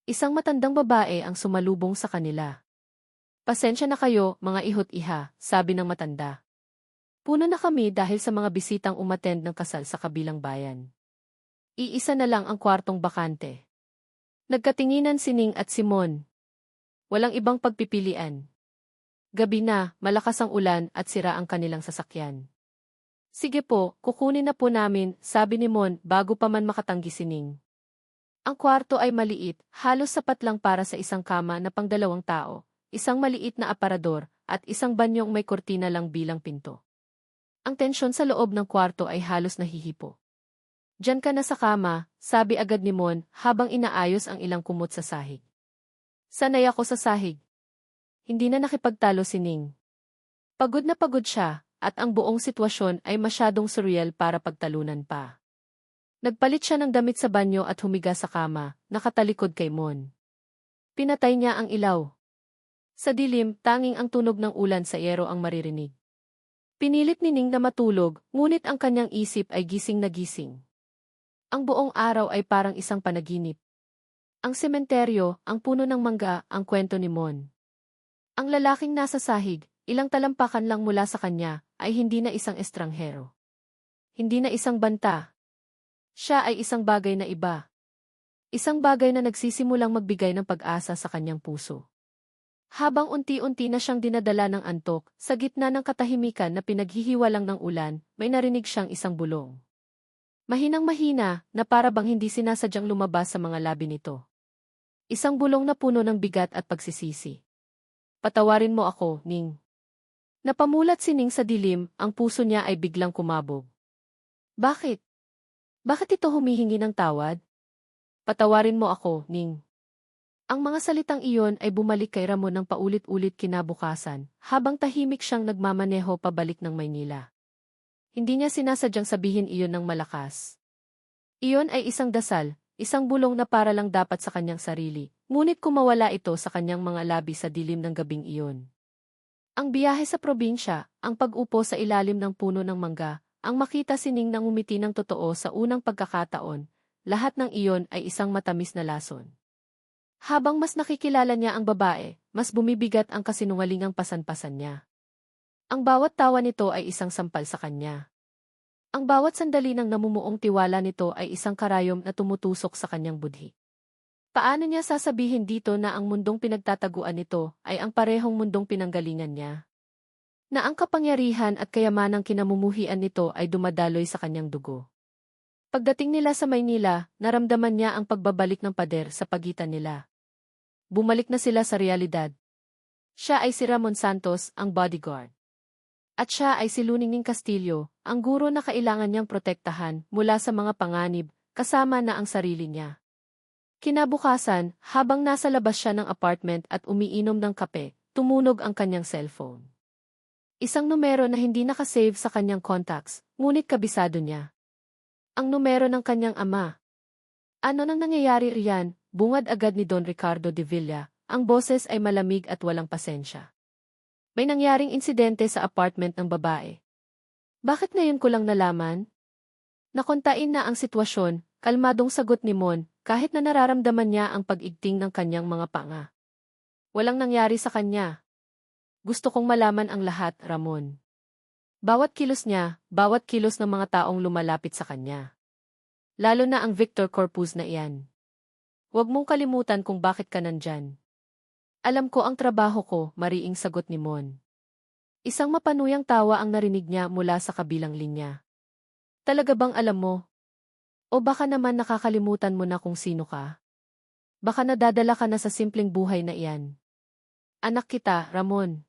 Isang matandang babae ang sumalubong sa kanila. Pasensya na kayo, mga ihot iha, sabi ng matanda. Puno na kami dahil sa mga bisitang umattend ng kasal sa kabilang bayan. Iisa na lang ang kwartong bakante. Nagkatinginan si Ning at si Mon. Walang ibang pagpipilian. Gabi na, malakas ang ulan at sira ang kanilang sasakyan. Sige po, kukunin na po namin, sabi ni Mon bago pa man makatanggi si Ning. Ang kwarto ay maliit, halos sapat lang para sa isang kama na pang 2 tao, isang maliit na aparador, at isang banyong may kortina lang bilang pinto. Ang tensyon sa loob ng kwarto ay halos nahihipo. Diyan ka na sa kama, sabi agad ni Mon habang inaayos ang ilang kumot sa sahig. Sanay ako sa sahig. Hindi na nakipagtalo si Ning. Pagod na pagod siya, at ang buong sitwasyon ay masyadong surreal para pagtalunan pa. Nagpalit siya ng damit sa banyo at humiga sa kama, nakatalikod kay Mon. Pinatay niya ang ilaw. Sa dilim, tanging ang tunog ng ulan sa yero ang maririnig. Pinilit ni Ning na matulog, ngunit ang kanyang isip ay gising na gising. Ang buong araw ay parang isang panaginip. Ang sementeryo, ang puno ng mangga, ang kwento ni Mon. Ang lalaking nasa sahig, ilang talampakan lang mula sa kanya, ay hindi na isang estranghero. Hindi na isang banta. Siya ay isang bagay na iba. Isang bagay na nagsisimulang magbigay ng pag-asa sa kanyang puso. Habang unti-unti na siyang dinadala ng antok, sa gitna ng katahimikan na pinaghihiwalang ng ulan, may narinig siyang isang bulong. Mahinang-mahina, na para bang hindi sinasadyang lumabas sa mga labi nito. Isang bulong na puno ng bigat at pagsisisi. Patawarin mo ako, Ning. Napamulat si Ning sa dilim, ang puso niya ay biglang kumabog. Bakit? Bakit ito humihingi ng tawad? Patawarin mo ako, Ning. Ang mga salitang iyon ay bumalik kay Ramon ng paulit-ulit kinabukasan, habang tahimik siyang nagmamaneho pabalik ng Maynila. Hindi niya sinasadyang sabihin iyon ng malakas. Iyon ay isang dasal, isang bulong na para lang dapat sa kanyang sarili, ngunit kumawala ito sa kanyang mga labi sa dilim ng gabing iyon. Ang biyahe sa probinsya, ang pag-upo sa ilalim ng puno ng mangga, ang makita si Ning nang umiti ng totoo sa unang pagkakataon, lahat ng iyon ay isang matamis na lason. Habang mas nakikilala niya ang babae, mas bumibigat ang kasinungalingang pasan-pasan niya. Ang bawat tawa nito ay isang sampal sa kanya. Ang bawat sandali ng namumuong tiwala nito ay isang karayom na tumutusok sa kanyang budhi. Paano niya sasabihin dito na ang mundong pinagtataguan nito ay ang parehong mundong pinanggalingan niya? Na ang kapangyarihan at kayamanang kinamumuhian nito ay dumadaloy sa kanyang dugo. Pagdating nila sa Maynila, naramdaman niya ang pagbabalik ng pader sa pagitan nila. Bumalik na sila sa realidad. Siya ay si Ramon Santos, ang bodyguard. At siya ay si Luningning Castillo, ang guro na kailangan niyang protektahan mula sa mga panganib, kasama na ang sarili niya. Kinabukasan, habang nasa labas siya ng apartment at umiinom ng kape, tumunog ang kanyang cellphone. Isang numero na hindi nakasave sa kanyang contacts, ngunit kabisado niya. Ang numero ng kanyang ama. Ano nang nangyayari riyan? Bungad agad ni Don Ricardo de Villa, ang boses ay malamig at walang pasensya. May nangyaring insidente sa apartment ng babae. Bakit ngayon ko lang nalaman? Nakontain na ang sitwasyon, kalmadong sagot ni Mon, kahit na nararamdaman niya ang pag-igting ng kanyang mga panga. Walang nangyari sa kanya. Gusto kong malaman ang lahat, Ramon. Bawat kilos niya, bawat kilos ng mga taong lumalapit sa kanya. Lalo na ang Victor Corpus na iyan. Huwag mong kalimutan kung bakit ka nandyan. Alam ko ang trabaho ko, mariing sagot ni Mon. Isang mapanuyang tawa ang narinig niya mula sa kabilang linya. Talaga bang alam mo? O baka naman nakakalimutan mo na kung sino ka? Baka nadadala ka na sa simpleng buhay na iyan. Anak kita, Ramon.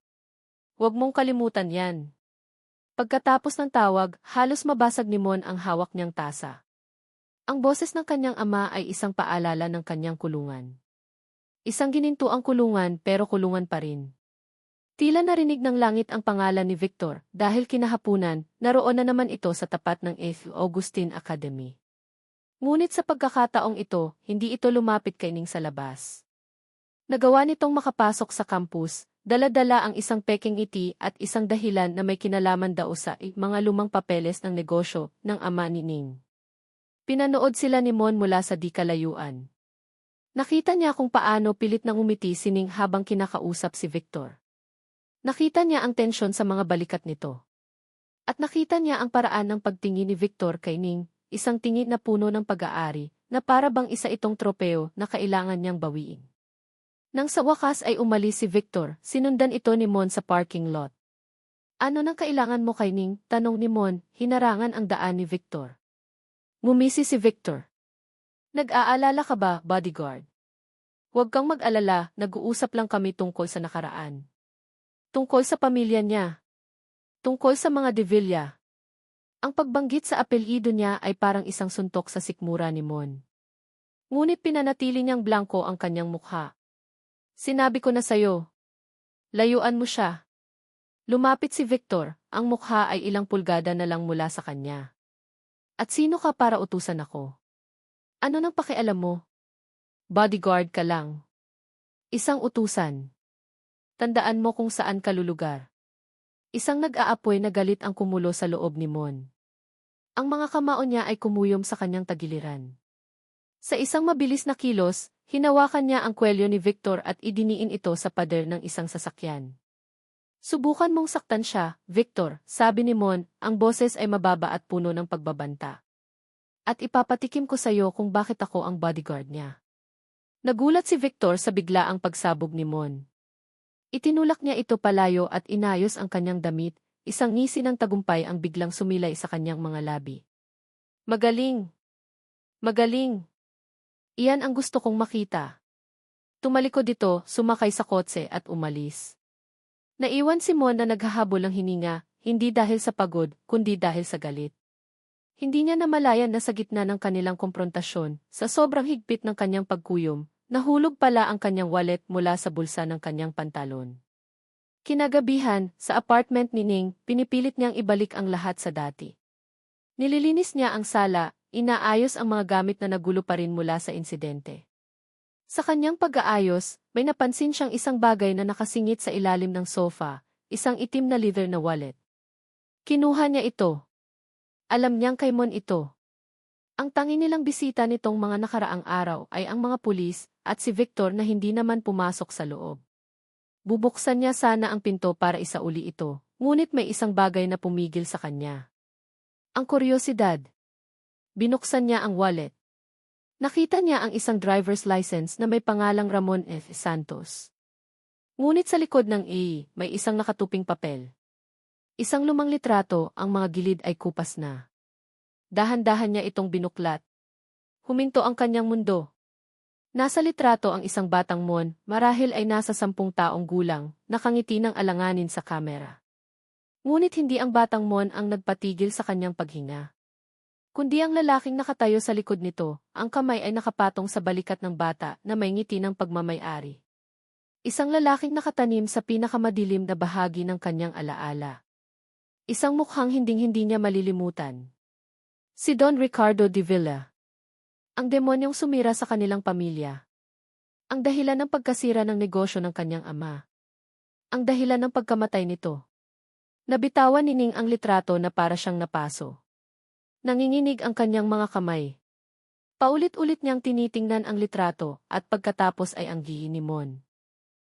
Huwag mong kalimutan yan. Pagkatapos ng tawag, halos mabasag ni Mon ang hawak niyang tasa. Ang boses ng kanyang ama ay isang paalala ng kanyang kulungan. Isang gininto ang kulungan pero kulungan pa rin. Tila narinig ng langit ang pangalan ni Victor dahil kinahapunan, naroon na naman ito sa tapat ng 8th Augustine Academy. Ngunit sa pagkakataong ito, hindi ito lumapit kay Ning sa labas. Nagawa nitong makapasok sa campus, dala-dala ang isang peking ngiti at isang dahilan na may kinalaman daw sa mga lumang papeles ng negosyo ng ama ni Ning. Pinanood sila ni Mon mula sa di kalayuan. Nakita niya kung paano pilit nang umiti si Ning habang kinakausap si Victor. Nakita niya ang tensyon sa mga balikat nito. At nakita niya ang paraan ng pagtingin ni Victor kay Ning, isang tingin na puno ng pag-aari, na para bang isa itong tropeo na kailangan niyang bawiin. Nang sa wakas ay umalis si Victor, sinundan ito ni Mon sa parking lot. Ano nang kailangan mo kay Ning? Tanong ni Mon, hinarangan ang daan ni Victor. Ngumisi si Victor. Nag-aalala ka ba, bodyguard? Huwag kang mag-alala, nag-uusap lang kami tungkol sa nakaraan. Tungkol sa pamilya niya. Tungkol sa mga de Villa. Ang pagbanggit sa apelyido niya ay parang isang suntok sa sikmura ni Mon. Ngunit pinanatili niyang blanko ang kanyang mukha. Sinabi ko na sa'yo. Layuan mo siya. Lumapit si Victor, ang mukha ay ilang pulgada na lang mula sa kanya. At sino ka para utusan ako? Ano nang pakialam mo? Bodyguard ka lang. Isang utusan. Tandaan mo kung saan ka lulugar. Isang nag-aapoy na galit ang kumulo sa loob ni Mon. Ang mga kamao niya ay kumuyom sa kanyang tagiliran. Sa isang mabilis na kilos, hinawakan niya ang kwelyo ni Victor at idiniin ito sa pader ng isang sasakyan. Subukan mong saktan siya, Victor, sabi ni Mon, ang boses ay mababa at puno ng pagbabanta. At ipapatikim ko sa iyo kung bakit ako ang bodyguard niya. Nagulat si Victor sa biglaang pagsabog ni Mon. Itinulak niya ito palayo at inayos ang kanyang damit, isang ngisi ng tagumpay ang biglang sumilay sa kanyang mga labi. Magaling! Magaling! Iyan ang gusto kong makita. Tumalikod ito, sumakay sa kotse at umalis. Naiwan si Mon na naghahabol ng hininga, hindi dahil sa pagod, kundi dahil sa galit. Hindi niya namalayan na sa gitna ng kanilang komprontasyon, sa sobrang higpit ng kanyang pagkuyom, nahulog pala ang kanyang wallet mula sa bulsa ng kanyang pantalon. Kinagabihan, sa apartment ni Ning, pinipilit niyang ibalik ang lahat sa dati. Nililinis niya ang sala, inaayos ang mga gamit na nagulo pa rin mula sa insidente. Sa kanyang pag-aayos, may napansin siyang isang bagay na nakasingit sa ilalim ng sofa, isang itim na leather na wallet. Kinuha niya ito. Alam niyang kay Mon ito. Ang tangi nilang bisita nitong mga nakaraang araw ay ang mga pulis at si Victor na hindi naman pumasok sa loob. Bubuksan niya sana ang pinto para isauli ito, ngunit may isang bagay na pumigil sa kanya. Ang kuryosidad. Binuksan niya ang wallet. Nakita niya ang isang driver's license na may pangalang Ramon F. Santos. Ngunit sa likod ng A, may isang nakatuping papel. Isang lumang litrato, ang mga gilid ay kupas na. Dahan-dahan niya itong binuklat. Huminto ang kanyang mundo. Nasa litrato ang isang batang Mon, marahil ay nasa 10 taong gulang, nakangiti ng alanganin sa kamera. Ngunit hindi ang batang Mon ang nagpatigil sa kanyang paghinga. Kundi ang lalaking nakatayo sa likod nito, ang kamay ay nakapatong sa balikat ng bata na may ngiti ng pagmamay-ari. Isang lalaking nakatanim sa pinakamadilim na bahagi ng kanyang alaala. Isang mukhang hinding-hindi niya malilimutan. Si Don Ricardo de Villa. Ang demonyong sumira sa kanilang pamilya. Ang dahilan ng pagkasira ng negosyo ng kanyang ama. Ang dahilan ng pagkamatay nito. Nabitawan ni Ning ang litrato na para siyang napaso. Nanginginig ang kanyang mga kamay. Paulit-ulit niyang tinitingnan ang litrato at pagkatapos ay ang gihi ni Mon.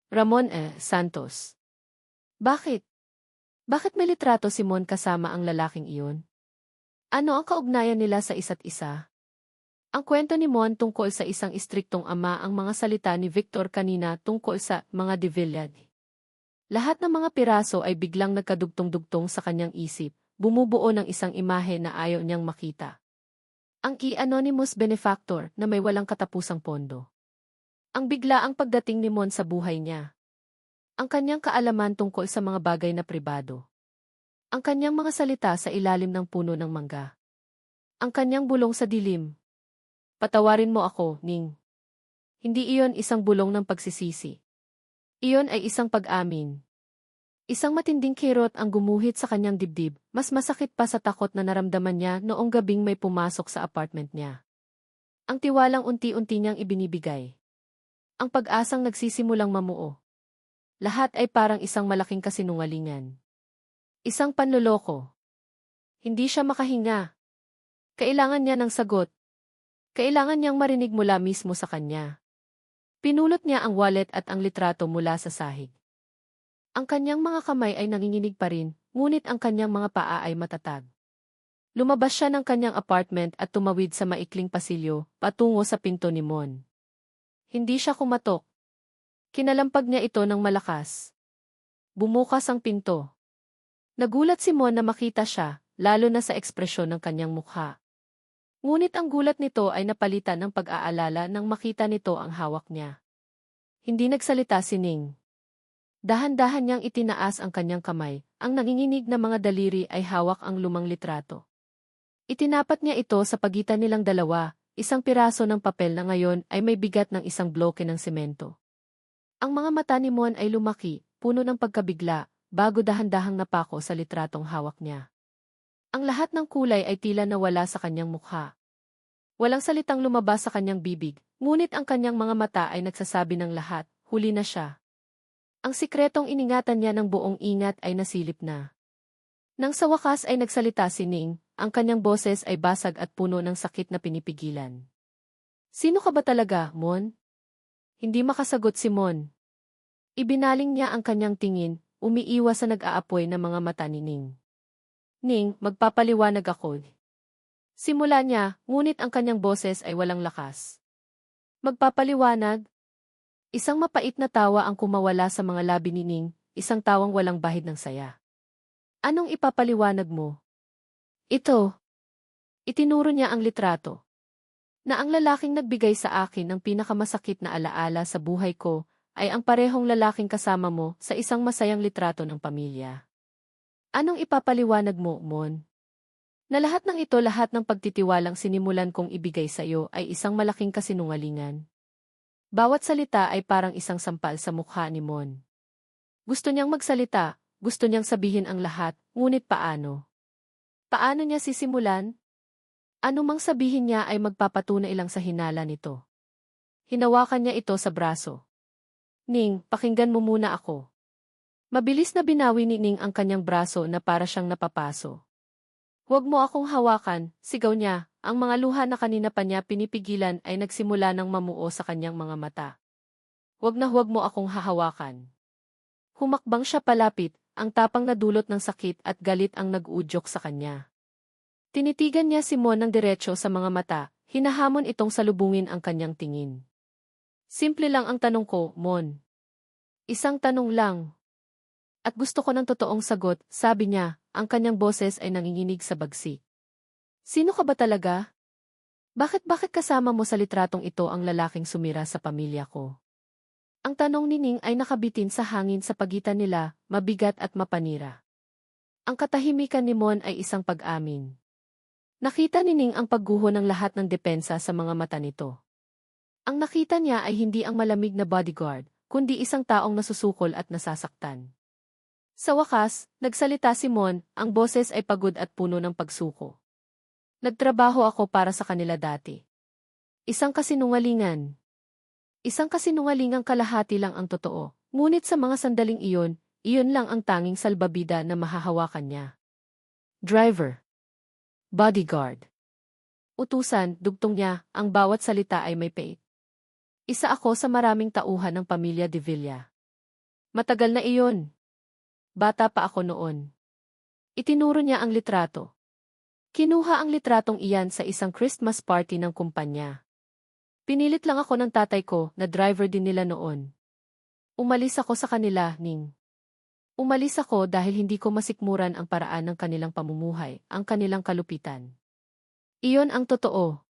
Ramon Santos. Bakit? Bakit may litrato si Mon kasama ang lalaking iyon? Ano ang kaugnayan nila sa isa't isa? Ang kwento ni Mon tungkol sa isang istriktong ama, ang mga salita ni Victor kanina tungkol sa mga de Villa. Lahat ng mga piraso ay biglang nagkadugtong-dugtong sa kanyang isip. Bumubuo ng isang imahe na ayaw niyang makita. Ang anonymous benefactor na may walang katapusang pondo. Ang biglaang pagdating ni Mon sa buhay niya. Ang kanyang kaalaman tungkol sa mga bagay na pribado. Ang kanyang mga salita sa ilalim ng puno ng mangga. Ang kanyang bulong sa dilim. Patawarin mo ako, Ning. Hindi iyon isang bulong ng pagsisisi. Iyon ay isang pag-amin. Isang matinding kirot ang gumuhit sa kanyang dibdib, mas masakit pa sa takot na naramdaman niya noong gabing may pumasok sa apartment niya. Ang tiwalang unti-unti niyang ibinibigay. Ang pag-asang nagsisimulang mamuo. Lahat ay parang isang malaking kasinungalingan. Isang panloloko. Hindi siya makahinga. Kailangan niya ng sagot. Kailangan niyang marinig mula mismo sa kanya. Pinulot niya ang wallet at ang litrato mula sa sahig. Ang kanyang mga kamay ay nanginginig pa rin, ngunit ang kanyang mga paa ay matatag. Lumabas siya ng kanyang apartment at tumawid sa maikling pasilyo, patungo sa pinto ni Mon. Hindi siya kumatok. Kinalampag niya ito ng malakas. Bumukas ang pinto. Nagulat si Mon na makita siya, lalo na sa ekspresyon ng kanyang mukha. Ngunit ang gulat nito ay napalitan ng pag-aalala nang makita nito ang hawak niya. Hindi nagsalita si Ning. Dahan-dahan niyang itinaas ang kanyang kamay, ang nanginginig na mga daliri ay hawak ang lumang litrato. Itinapat niya ito sa pagitan nilang dalawa, isang piraso ng papel na ngayon ay may bigat ng isang bloke ng semento. Ang mga mata ni Mon ay lumaki, puno ng pagkabigla, bago dahan-dahang napako sa litratong hawak niya. Ang lahat ng kulay ay tila nawala sa kanyang mukha. Walang salitang lumabas sa kanyang bibig, ngunit ang kanyang mga mata ay nagsasabi ng lahat, huli na siya. Ang sikretong iningatan niya ng buong ingat ay nasilip na. Nang sa wakas ay nagsalita si Ning, ang kanyang boses ay basag at puno ng sakit na pinipigilan. Sino ka ba talaga, Mon? Hindi makasagot si Mon. Ibinaling niya ang kanyang tingin, umiiwas sa nag-aapoy na mga mata ni Ning. Ning, magpapaliwanag ako. Simula niya, ngunit ang kanyang boses ay walang lakas. Magpapaliwanag? Isang mapait na tawa ang kumawala sa mga labi ni Ning, isang tawang walang bahid ng saya. Anong ipapaliwanag mo? Ito. Itinuro niya ang litrato. Na ang lalaking nagbigay sa akin ng pinakamasakit na alaala sa buhay ko ay ang parehong lalaking kasama mo sa isang masayang litrato ng pamilya. Anong ipapaliwanag mo, Mon? Na lahat ng ito, lahat ng pagtitiwalang sinimulan kong ibigay sa iyo ay isang malaking kasinungalingan. Bawat salita ay parang isang sampal sa mukha ni Mon. Gusto niyang magsalita, gusto niyang sabihin ang lahat, ngunit paano? Paano niya sisimulan? Ano mang sabihin niya ay magpapatunay lang sa hinala nito. Hinawakan niya ito sa braso. Ning, pakinggan mo muna ako. Mabilis na binawi ni Ning ang kanyang braso na para siyang napapaso. Huwag mo akong hawakan, sigaw niya, ang mga luha na kanina pa niya pinipigilan ay nagsimula ng mamuo sa kanyang mga mata. Huwag mo akong hahawakan. Humakbang siya palapit, ang tapang na dulot ng sakit at galit ang nag-uudyok sa kanya. Tinitigan niya si Mon ng diretso sa mga mata, hinahamon itong salubungin ang kanyang tingin. Simple lang ang tanong ko, Mon. Isang tanong lang. At gusto ko ng totoong sagot, sabi niya, ang kanyang boses ay nanginginig sa bagsik. Sino ka ba talaga? Bakit kasama mo sa litratong ito ang lalaking sumira sa pamilya ko? Ang tanong ni Ning ay nakabitin sa hangin sa pagitan nila, mabigat at mapanira. Ang katahimikan ni Mon ay isang pag-amin. Nakita ni Ning ang pagguho ng lahat ng depensa sa mga mata nito. Ang nakita niya ay hindi ang malamig na bodyguard, kundi isang taong nasusukol at nasasaktan. Sa wakas, nagsalita si Mon, ang boses ay pagod at puno ng pagsuko. Nagtrabaho ako para sa kanila dati. Isang kasinungalingan. Isang kasinungalingang kalahati lang ang totoo, ngunit sa mga sandaling iyon, iyon lang ang tanging salbabida na mahahawakan niya. Driver. Bodyguard. Utusan, dugtong niya, ang bawat salita ay may pait. Isa ako sa maraming tauhan ng pamilya de Villa. Matagal na iyon. Bata pa ako noon. Itinuro niya ang litrato. Kinuha ang litratong iyan sa isang Christmas party ng kumpanya. Pinilit lang ako ng tatay ko na driver din nila noon. Umalis ako sa kanila, Ning. Umalis ako dahil hindi ko masikmuran ang paraan ng kanilang pamumuhay, ang kanilang kalupitan. Iyon ang totoo.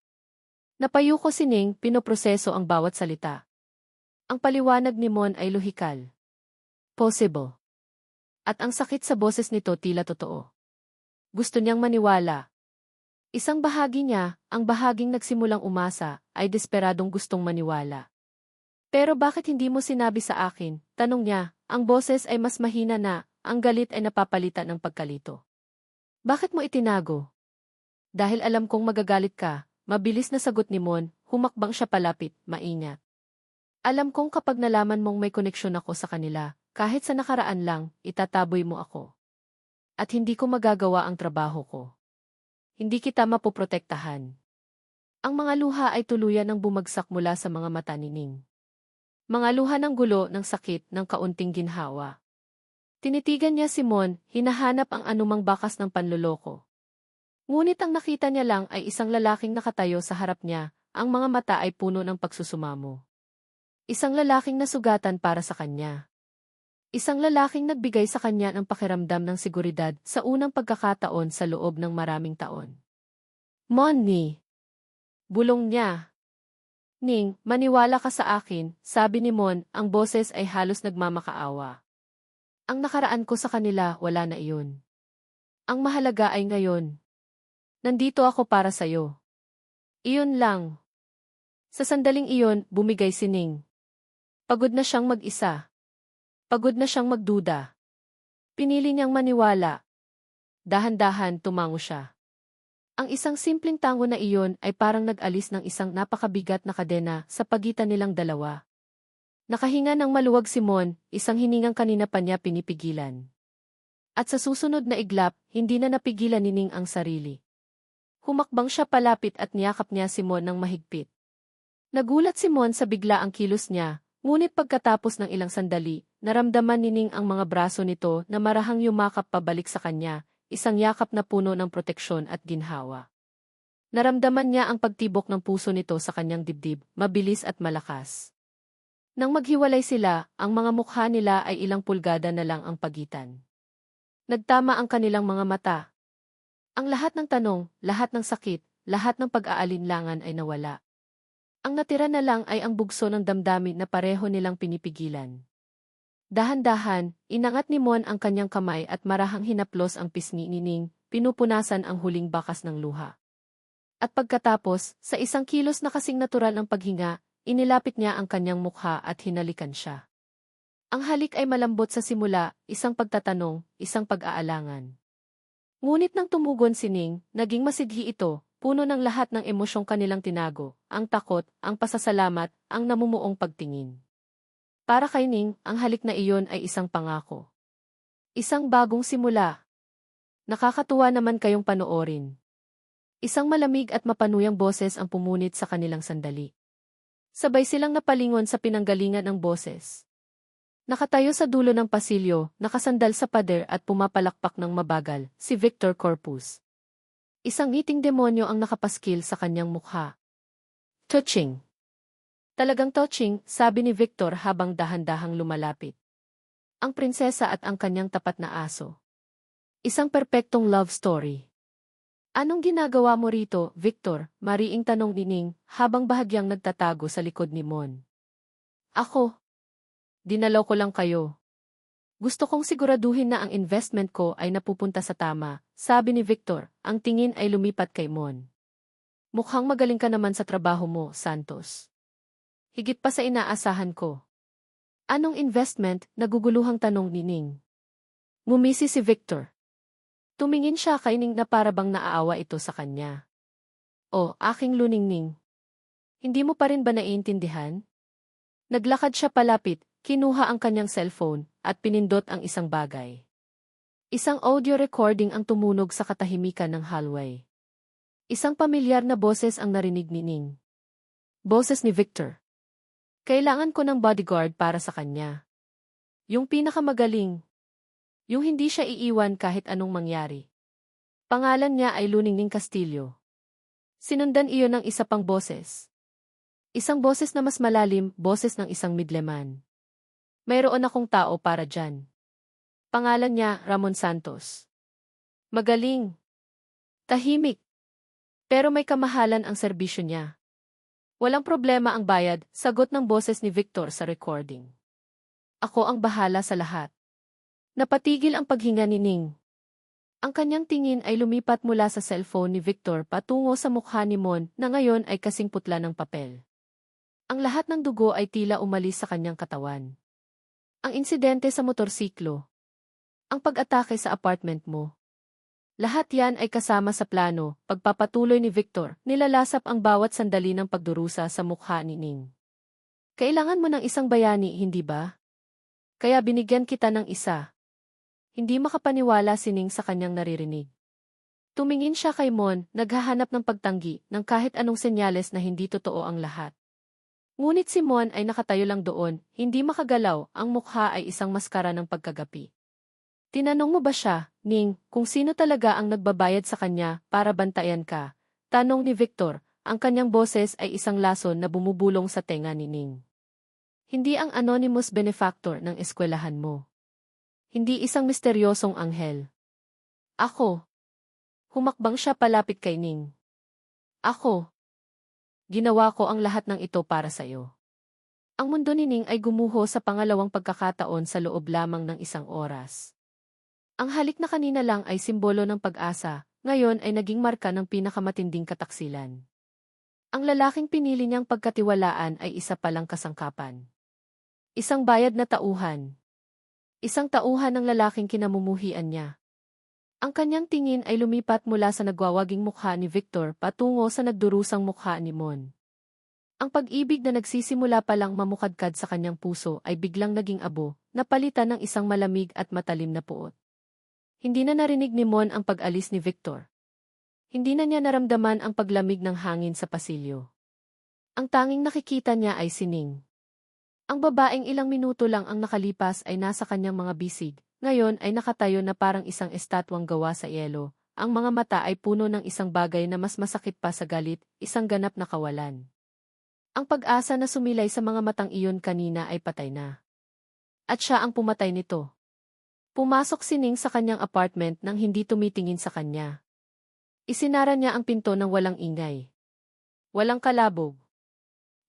Napayuko si Ning, pinoproseso ang bawat salita. Ang paliwanag ni Mon ay lohikal. Possible. At ang sakit sa boses nito tila totoo. Gusto niyang maniwala. Isang bahagi niya, ang bahaging nagsimulang umasa, ay desperadong gustong maniwala. Pero bakit hindi mo sinabi sa akin? Tanong niya, ang boses ay mas mahina na, ang galit ay napapalitan ng pagkalito. Bakit mo itinago? Dahil alam kong magagalit ka, mabilis na sagot ni Mon, humakbang siya palapit, maingat. Alam kong kapag nalaman mong may koneksyon ako sa kanila, kahit sa nakaraan lang, itataboy mo ako. At hindi ko magagawa ang trabaho ko. Hindi kita mapoprotektahan. Ang mga luha ay tuluyan ng bumagsak mula sa mga mata ni Ning. Mga luha ng gulo, ng sakit, ng kaunting ginhawa. Tinitigan niya si Mon, hinahanap ang anumang bakas ng panloloko. Ngunit ang nakita niya lang ay isang lalaking nakatayo sa harap niya, ang mga mata ay puno ng pagsusumamo. Isang lalaking nasugatan para sa kanya. Isang lalaking nagbigay sa kanya ng pakiramdam ng seguridad sa unang pagkakataon sa loob ng maraming taon. Moni! Bulong niya. Ning, maniwala ka sa akin, sabi ni Mon, ang boses ay halos nagmamakaawa. Ang nakaraan ko sa kanila, wala na iyon. Ang mahalaga ay ngayon. Nandito ako para sa'yo. Iyon lang. Sa sandaling iyon, bumigay si Ning. Pagod na siyang mag-isa. Pagod na siyang magduda. Pinili niyang maniwala. Dahan-dahan tumango siya. Ang isang simpleng tango na iyon ay parang nag-alis ng isang napakabigat na kadena sa pagitan nilang dalawa. Nakahinga ng maluwag si Mon, isang hiningang kanina pa niya pinipigilan. At sa susunod na iglap, hindi na napigilan ni Ning ang sarili. Humakbang siya palapit at niyakap niya si Mon ng mahigpit. Nagulat si Mon sa bigla ang kilos niya, ngunit pagkatapos ng ilang sandali, naramdaman ni Ning ang mga braso nito na marahang yumakap pabalik sa kanya, isang yakap na puno ng proteksyon at ginhawa. Naramdaman niya ang pagtibok ng puso nito sa kanyang dibdib, mabilis at malakas. Nang maghiwalay sila, ang mga mukha nila ay ilang pulgada na lang ang pagitan. Nagtama ang kanilang mga mata. Ang lahat ng tanong, lahat ng sakit, lahat ng pag-aalinlangan ay nawala. Ang natira na lang ay ang bugso ng damdamin na pareho nilang pinipigilan. Dahan-dahan, inangat ni Mon ang kanyang kamay at marahang hinaplos ang pisngi ni Ning, pinupunasan ang huling bakas ng luha. At pagkatapos, sa isang kilos na kasing natural ng paghinga, inilapit niya ang kanyang mukha at hinalikan siya. Ang halik ay malambot sa simula, isang pagtatanong, isang pag-aalangan. Ngunit nang tumugon si Ning, naging masidhi ito, puno ng lahat ng emosyong kanilang tinago, ang takot, ang pasasalamat, ang namumuong pagtingin. Para kay Ning, ang halik na iyon ay isang pangako. Isang bagong simula. Nakakatuwa naman kayong panoorin. Isang malamig at mapanuyang boses ang pumunit sa kanilang sandali. Sabay silang napalingon sa pinanggalingan ng boses. Nakatayo sa dulo ng pasilyo, nakasandal sa pader at pumapalakpak ng mabagal, si Victor Corpus. Isang ngiting demonyo ang nakapaskil sa kanyang mukha. Touching. Talagang touching, sabi ni Victor habang dahan-dahang lumalapit. Ang prinsesa at ang kanyang tapat na aso. Isang perpektong love story. Anong ginagawa mo rito, Victor? Mariing tanong ni Ning, habang bahagyang nagtatago sa likod ni Mon. Ako. Dinalaw ko lang kayo. Gusto kong siguraduhin na ang investment ko ay napupunta sa tama, sabi ni Victor, ang tingin ay lumipat kay Mon. Mukhang magaling ka naman sa trabaho mo, Santos. Higit pa sa inaasahan ko. Anong investment? Naguguluhang tanong ni Ning. Ngumisi si Victor. Tumingin siya kay Ning na parabang naaawa ito sa kanya. O, aking luningning. Hindi mo pa rin ba naiintindihan? Naglakad siya palapit, kinuha ang kanyang cellphone, at pinindot ang isang bagay. Isang audio recording ang tumunog sa katahimikan ng hallway. Isang pamilyar na boses ang narinig ni Ning. Boses ni Victor. Kailangan ko ng bodyguard para sa kanya. Yung pinakamagaling. Yung hindi siya iiwan kahit anong mangyari. Pangalan niya ay Luningning Castillo. Sinundan iyon ng isa pang boses. Isang boses na mas malalim, boses ng isang midleman. Mayroon akong tao para dyan. Pangalan niya, Ramon Santos. Magaling. Tahimik. Pero may kamahalan ang serbisyo niya. Walang problema ang bayad, sagot ng boses ni Victor sa recording. Ako ang bahala sa lahat. Napatigil ang paghinga ni Ning. Ang kanyang tingin ay lumipat mula sa cellphone ni Victor patungo sa mukha ni Mon na ngayon ay kasing putla ng papel. Ang lahat ng dugo ay tila umalis sa kanyang katawan. Ang insidente sa motorsiklo. Ang pag-atake sa apartment mo. Lahat yan ay kasama sa plano, pagpapatuloy ni Victor, nilalasap ang bawat sandali ng pagdurusa sa mukha ni Ning. Kailangan mo ng isang bayani, hindi ba? Kaya binigyan kita ng isa. Hindi makapaniwala si Ning sa kanyang naririnig. Tumingin siya kay Mon, naghahanap ng pagtanggi, ng kahit anong senyales na hindi totoo ang lahat. Ngunit si Mon ay nakatayo lang doon, hindi makagalaw, ang mukha ay isang maskara ng pagkagapi. Tinanong mo ba siya, Ning, kung sino talaga ang nagbabayad sa kanya para bantayan ka? Tanong ni Victor, ang kanyang boses ay isang lason na bumubulong sa tenga ni Ning. Hindi ang anonymous benefactor ng eskwelahan mo. Hindi isang misteryosong anghel. Ako. Humakbang siya palapit kay Ning. Ako. Ginawa ko ang lahat ng ito para sa'yo. Ang mundo ni Ning ay gumuho sa pangalawang pagkakataon sa loob lamang ng isang oras. Ang halik na kanina lang ay simbolo ng pag-asa, ngayon ay naging marka ng pinakamatinding kataksilan. Ang lalaking pinili niyang pagkatiwalaan ay isa palang kasangkapan. Isang bayad na tauhan. Isang tauhan ng lalaking kinamumuhian niya. Ang kanyang tingin ay lumipat mula sa nagwawaging mukha ni Victor patungo sa nagdurusang mukha ni Mon. Ang pag-ibig na nagsisimula palang mamukadkad sa kanyang puso ay biglang naging abo, napalitan ng isang malamig at matalim na puot. Hindi na narinig ni Mon ang pag-alis ni Victor. Hindi na niya naramdaman ang paglamig ng hangin sa pasilyo. Ang tanging nakikita niya ay si Ning. Ang babaeng ilang minuto lang ang nakalipas ay nasa kanyang mga bisig, ngayon ay nakatayo na parang isang estatwang gawa sa yelo, ang mga mata ay puno ng isang bagay na mas masakit pa sa galit, isang ganap na kawalan. Ang pag-asa na sumilay sa mga matang iyon kanina ay patay na. At siya ang pumatay nito. Pumasok si Ning sa kanyang apartment nang hindi tumitingin sa kanya. Isinara niya ang pinto ng walang ingay. Walang kalabog.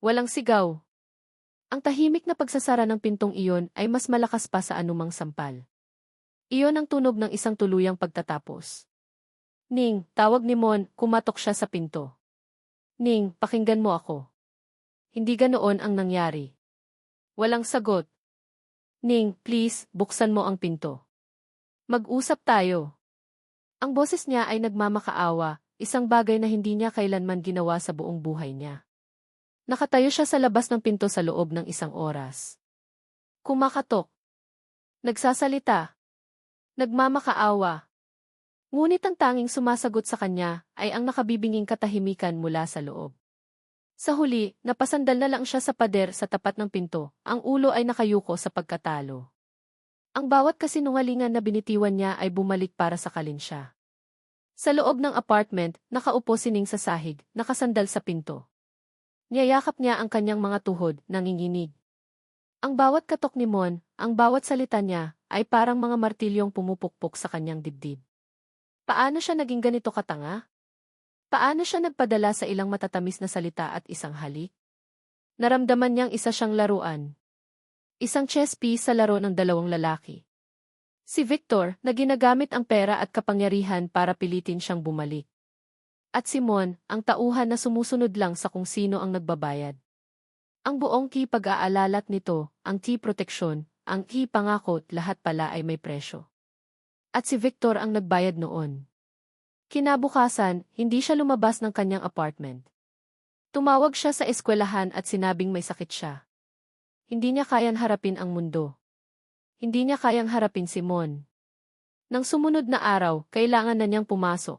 Walang sigaw. Ang tahimik na pagsasara ng pintong iyon ay mas malakas pa sa anumang sampal. Iyon ang tunog ng isang tuluyang pagtatapos. Ning, tawag ni Mon, kumatok siya sa pinto. Ning, pakinggan mo ako. Hindi ganoon ang nangyari. Walang sagot. Ning, please, buksan mo ang pinto. Mag-usap tayo. Ang boses niya ay nagmamakaawa, isang bagay na hindi niya kailanman ginawa sa buong buhay niya. Nakatayo siya sa labas ng pinto sa loob ng isang oras. Kumakatok. Nagsasalita. Nagmamakaawa. Ngunit ang tanging sumasagot sa kanya ay ang nakabibinging katahimikan mula sa loob. Sa huli, napasandal na lang siya sa pader sa tapat ng pinto, ang ulo ay nakayuko sa pagkatalo. Ang bawat kasinungalingan na binitiwan niya ay bumalik para sakalin siya. Sa loob ng apartment, nakaupo si Ning sa sahig, nakasandal sa pinto. Niyayakap niya ang kanyang mga tuhod, nanginginig. Ang bawat katok ni Mon, ang bawat salita niya, ay parang mga martilyong pumupukpok sa kanyang dibdib. Paano siya naging ganito katanga? Paano siya nagpadala sa ilang matatamis na salita at isang halik? Naramdaman niyang isa siyang laruan. Isang chess piece sa laro ng dalawang lalaki. Si Victor, na ginagamit ang pera at kapangyarihan para pilitin siyang bumalik. At si Mon, ang tauhan na sumusunod lang sa kung sino ang nagbabayad. Ang buong key pag-aalalat nito, ang key proteksyon, ang key pangako, lahat pala ay may presyo. At si Victor ang nagbayad noon. Kinabukasan, hindi siya lumabas ng kanyang apartment. Tumawag siya sa eskwelahan at sinabing may sakit siya. Hindi niya kayang harapin ang mundo. Hindi niya kayang harapin si Mon. Nang sumunod na araw, kailangan na niyang pumasok.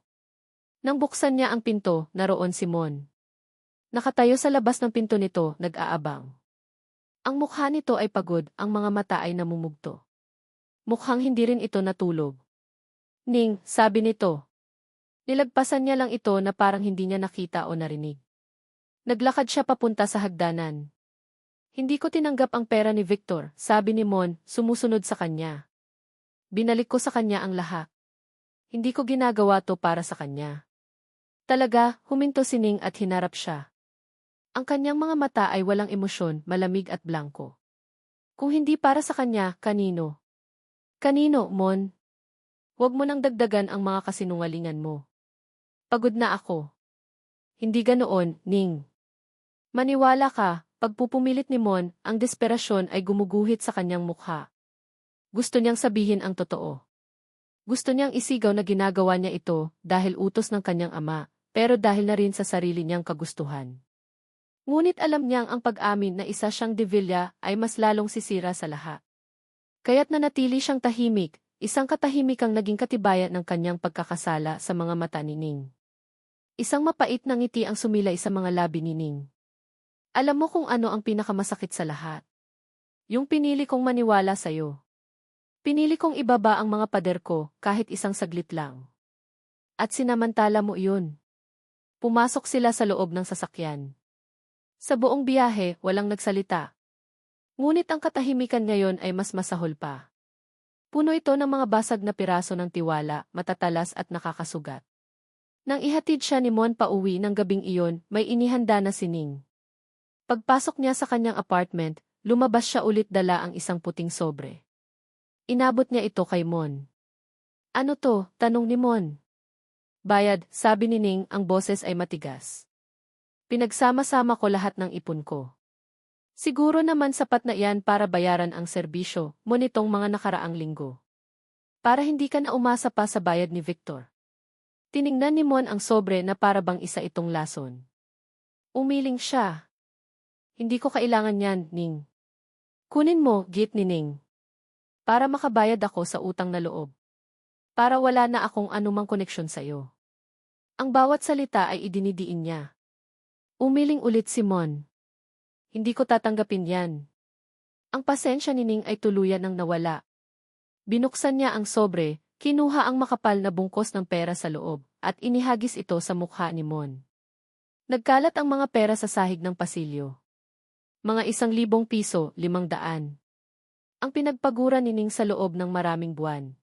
Nang buksan niya ang pinto, naroon si Mon. Nakatayo sa labas ng pinto nito, nag-aabang. Ang mukha nito ay pagod, ang mga mata ay namumugto. Mukhang hindi rin ito natulog. Ning, sabi nito. Nilagpasan niya lang ito na parang hindi niya nakita o narinig. Naglakad siya papunta sa hagdanan. Hindi ko tinanggap ang pera ni Victor, sabi ni Mon, sumusunod sa kanya. Binalik ko sa kanya ang lahat. Hindi ko ginagawa to para sa kanya. Talaga, huminto si Ning at hinarap siya. Ang kanyang mga mata ay walang emosyon, malamig at blanko. Kung hindi para sa kanya, kanino? Kanino, Mon? Huwag mo nang dagdagan ang mga kasinungalingan mo. Pagod na ako. Hindi ganoon, Ning. Maniwala ka, pagpupumilit ni Mon, ang desperasyon ay gumuguhit sa kanyang mukha. Gusto niyang sabihin ang totoo. Gusto niyang isigaw na ginagawa niya ito dahil utos ng kanyang ama, pero dahil na rin sa sarili niyang kagustuhan. Ngunit alam niyang ang pag-amin na isa siyang de Villa ay mas lalong sisira sa lahat. Kaya't nanatili siyang tahimik, isang katahimikang naging katibayan ng kanyang pagkakasala sa mga mata ni Ning. Isang mapait na ngiti ang sumilay sa mga labi ni Ning. Alam mo kung ano ang pinakamasakit sa lahat? Yung pinili kong maniwala sa'yo. Pinili kong ibaba ang mga pader ko kahit isang saglit lang. At sinamantala mo iyon. Pumasok sila sa loob ng sasakyan. Sa buong biyahe, walang nagsalita. Ngunit ang katahimikan ngayon ay mas masahol pa. Puno ito ng mga basag na piraso ng tiwala, matatalas at nakakasugat. Nang ihatid siya ni Mon pauwi ng gabing iyon, may inihanda na si Ning. Pagpasok niya sa kanyang apartment, lumabas siya ulit dala ang isang puting sobre. Inabot niya ito kay Mon. Ano to? Tanong ni Mon. Bayad, sabi ni Ning, ang boses ay matigas. Pinagsama-sama ko lahat ng ipon ko. Siguro naman sapat na iyan para bayaran ang serbisyo mo nitong mga nakaraang linggo. Para hindi ka na umasa pa sa bayad ni Victor. Tiningnan ni Mon ang sobre na para bang isa itong lason. Umiling siya. Hindi ko kailangan yan, Ning. Kunin mo, git ni Ning. Para makabayad ako sa utang na loob. Para wala na akong anumang koneksyon sa'yo. Ang bawat salita ay idinidiin niya. Umiling ulit si Mon. Hindi ko tatanggapin yan. Ang pasensya ni Ning ay tuluyan ng nawala. Binuksan niya ang sobre, kinuha ang makapal na bungkos ng pera sa loob, at inihagis ito sa mukha ni Mon. Nagkalat ang mga pera sa sahig ng pasilyo. Mga 1,000 piso, 500. Ang pinagpagura ni Ning sa loob ng maraming buwan.